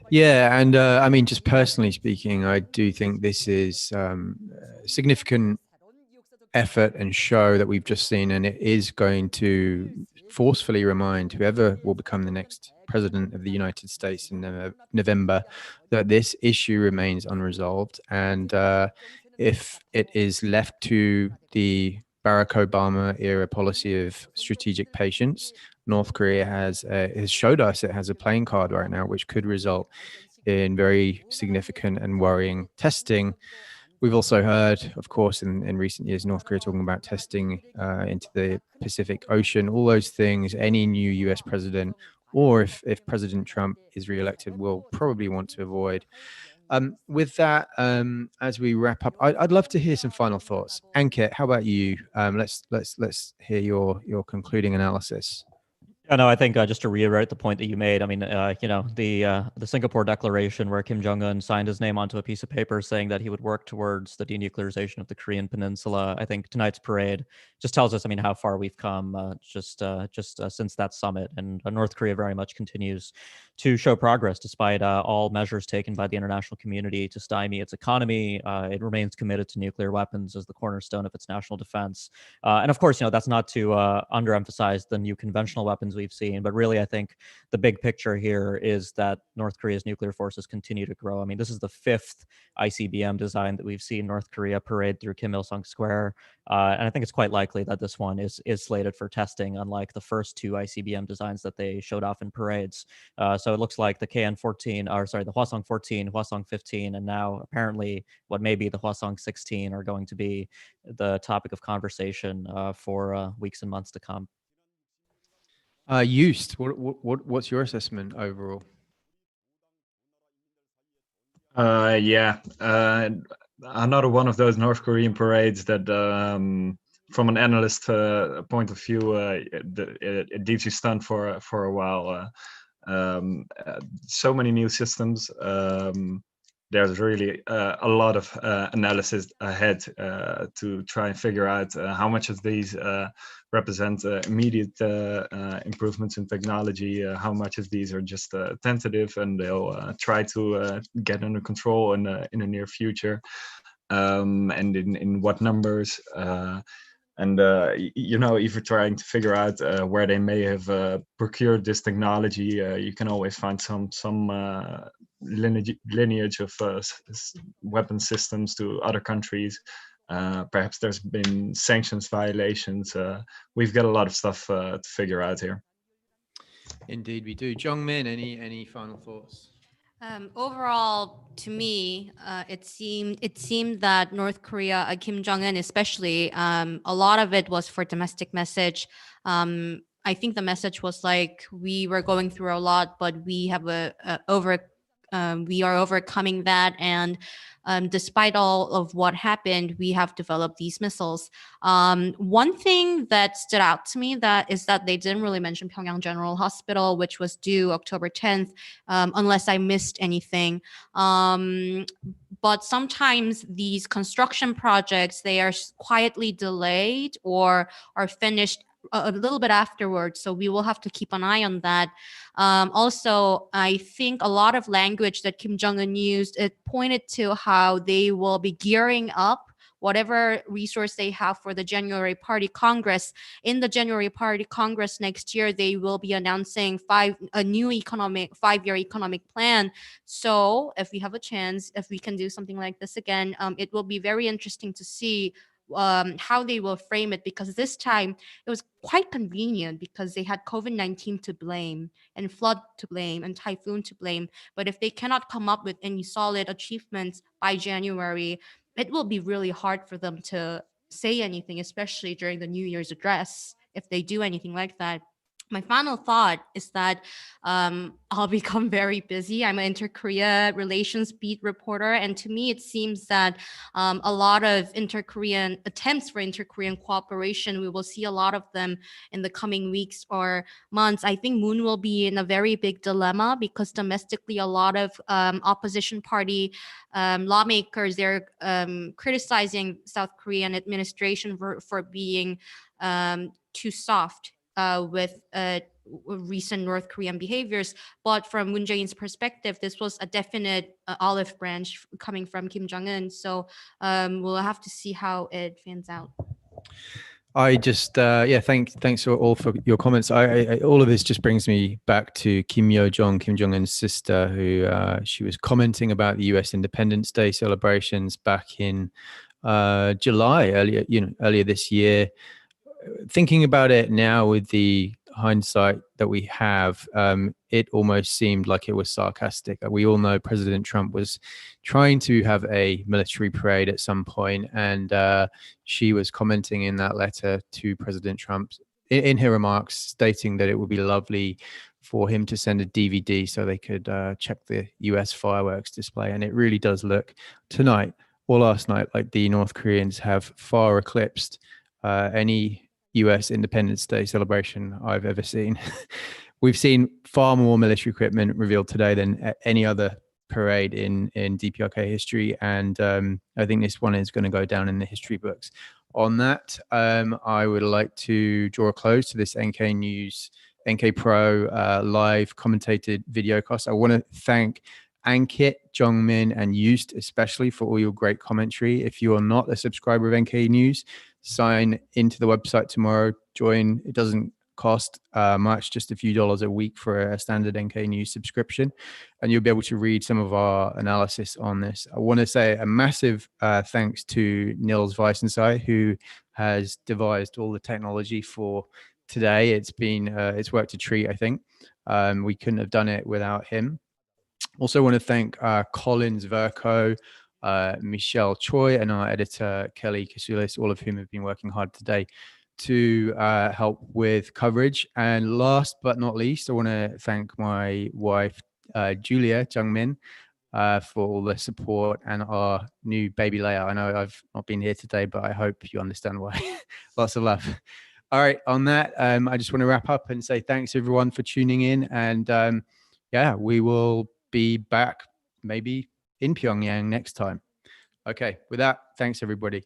Yeah, and I mean, just personally speaking, I do think this is significant effort and show that we've just seen, and it is going to forcefully remind whoever will become the next president of the United States in November that this issue remains unresolved. And if it is left to the Barack Obama era policy of strategic patience, North Korea has showed us it has a playing card right now, which could result in very significant and worrying testing We've also heard, of course, in recent years, North Korea talking about testing into the Pacific Ocean, all those things. Any new US president, or if President Trump is reelected, will probably want to avoid. With that, as we wrap up, I'd love to hear some final thoughts. Ankit, how about you? Let's hear your concluding analysis. Yeah, no, I think just to reiterate the point that you made, I mean, the Singapore Declaration, where Kim Jong-un signed his name onto a piece of paper saying that he would work towards the denuclearization of the Korean Peninsula. I think tonight's parade just tells us, I mean, how far we've come just since that summit, and North Korea very much continues to show progress despite all measures taken by the international community to stymie its economy. It remains committed to nuclear weapons as the cornerstone of its national defense, and of course, that's not to underemphasize the new conventional weapons we've seen, but really I think the big picture here is that North Korea's nuclear forces continue to grow. I mean, this is the 5th ICBM design that we've seen North Korea parade through Kim Il-sung Square, and I think it's quite likely that this one is slated for testing, unlike the first 2 ICBM designs that they showed off in parades. So it looks like the KN-14, or sorry, the Hwasong 14, Hwasong 15, and now apparently what may be the Hwasong 16 are going to be the topic of conversation for weeks and months to come. Joost, what's your assessment overall? Another one of those North Korean parades that, from an analyst point of view, it leaves you stunned for a while. So many new systems. There's really a lot of analysis ahead to try and figure out how much of these represent immediate improvements in technology, how much of these are just tentative and they'll try to get under control in the near future, and in what numbers. And if you're trying to figure out where they may have procured this technology, you can always find some lineage of weapon systems to other countries. Perhaps there's been sanctions violations. We've got a lot of stuff to figure out here. Indeed, we do. Jongmin, any final thoughts? Overall, to me, it seemed that North Korea, Kim Jong-un especially, a lot of it was for domestic message. I think the message was like, we were going through a lot, but we have we are overcoming that, and despite all of what happened, we have developed these missiles. One thing that stood out to me is that they didn't really mention Pyongyang General Hospital, which was due October 10th, unless I missed anything. But sometimes these construction projects, they are quietly delayed or are finished a little bit afterwards, so we will have to keep an eye on that. Also, I think a lot of language that Kim Jong-un used, it pointed to how they will be gearing up whatever resource they have for the January Party Congress. In the January Party Congress next year, they will be announcing a new 5-year economic plan. So if we have a chance, if we can do something like this again, it will be very interesting to see how they will frame it, because this time it was quite convenient because they had COVID-19 to blame and flood to blame and typhoon to blame. But if they cannot come up with any solid achievements by January, it will be really hard for them to say anything, especially during the New Year's address, if they do anything like that. My final thought is that I'll become very busy. I'm an inter-Korea relations beat reporter, and to me, it seems that a lot of inter-Korean attempts for inter-Korean cooperation, we will see a lot of them in the coming weeks or months. I think Moon will be in a very big dilemma because domestically, a lot of opposition party lawmakers, they're criticizing South Korean administration for being too soft with recent North Korean behaviors. But from Moon Jae-in's perspective, this was a definite olive branch coming from Kim Jong-un. So we'll have to see how it pans out. I just, thanks all for your comments. All of this just brings me back to Kim Yo-jong, Kim Jong-un's sister, who she was commenting about the US Independence Day celebrations back in July, earlier this year. Thinking about it now with the hindsight that we have, it almost seemed like it was sarcastic. We all know President Trump was trying to have a military parade at some point, and she was commenting in that letter to President Trump in her remarks, stating that it would be lovely for him to send a DVD so they could check the US fireworks display. And it really does look tonight or last night like the North Koreans have far eclipsed any US Independence Day celebration I've ever seen. We've seen far more military equipment revealed today than any other parade in DPRK history, and I think this one is going to go down in the history books. On that, I would like to draw a close to this NK News, NK Pro live commentated video cast. I want to thank Ankit, Jungmin, and Yust especially for all your great commentary. If you are not a subscriber of NK News, sign into the website tomorrow. Join. It doesn't cost much, just a few dollars a week for a standard NK News subscription, and you'll be able to read some of our analysis on this. I want to say a massive thanks to Nils Weissensai, who has devised all the technology for today. It's been it's worked a treat, I think. We couldn't have done it without him. Also want to thank Collins Verco, Michelle Choi, and our editor, Kelly Kasulis, all of whom have been working hard today to help with coverage. And last but not least, I want to thank my wife, Julia Jungmin, for all the support and our new baby Leia. I know I've not been here today, but I hope you understand why. Lots of love. All right, on that, I just want to wrap up and say thanks everyone for tuning in. And yeah, we will be back maybe in Pyongyang next time. Okay, with that, thanks everybody.